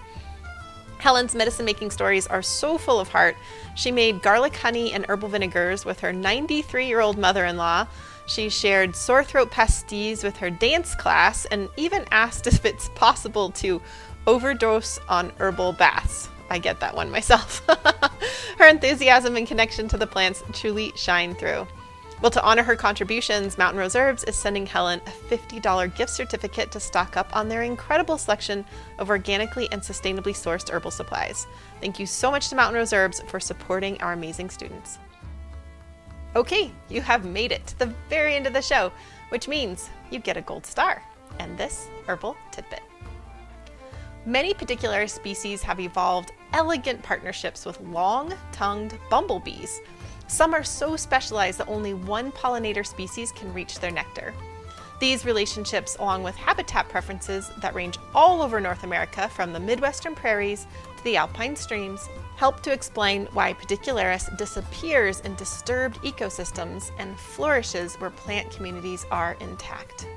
Helen's medicine-making stories are so full of heart. She made garlic honey and herbal vinegars with her 93-year-old mother-in-law. She shared sore throat pasties with her dance class and even asked if it's possible to overdose on herbal baths. I get that one myself. Her enthusiasm and connection to the plants truly shine through. Well, to honor her contributions, Mountain Rose Herbs is sending Helen a $50 gift certificate to stock up on their incredible selection of organically and sustainably sourced herbal supplies. Thank you so much to Mountain Rose Herbs for supporting our amazing students. Okay, you have made it to the very end of the show, which means you get a gold star and this herbal tidbit. Many particular species have evolved elegant partnerships with long-tongued bumblebees. Some are so specialized that only one pollinator species can reach their nectar. These relationships, along with habitat preferences that range all over North America from the Midwestern prairies to the alpine streams, help to explain why Pedicularis disappears in disturbed ecosystems and flourishes where plant communities are intact.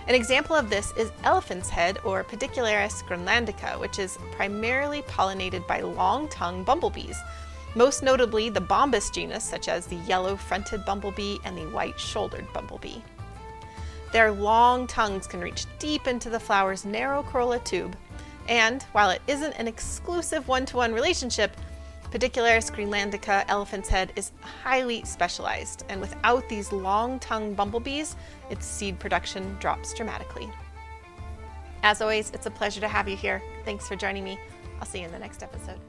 An example of this is elephant's head, or Pedicularis groenlandica, which is primarily pollinated by long-tongued bumblebees, most notably the bombus genus, such as the yellow-fronted bumblebee and the white-shouldered bumblebee. Their long tongues can reach deep into the flower's narrow corolla tube, and while it isn't an exclusive one-to-one relationship, Pedicularis groenlandica elephant's head is highly specialized, and without these long-tongued bumblebees, its seed production drops dramatically. As always, it's a pleasure to have you here. Thanks for joining me. I'll see you in the next episode.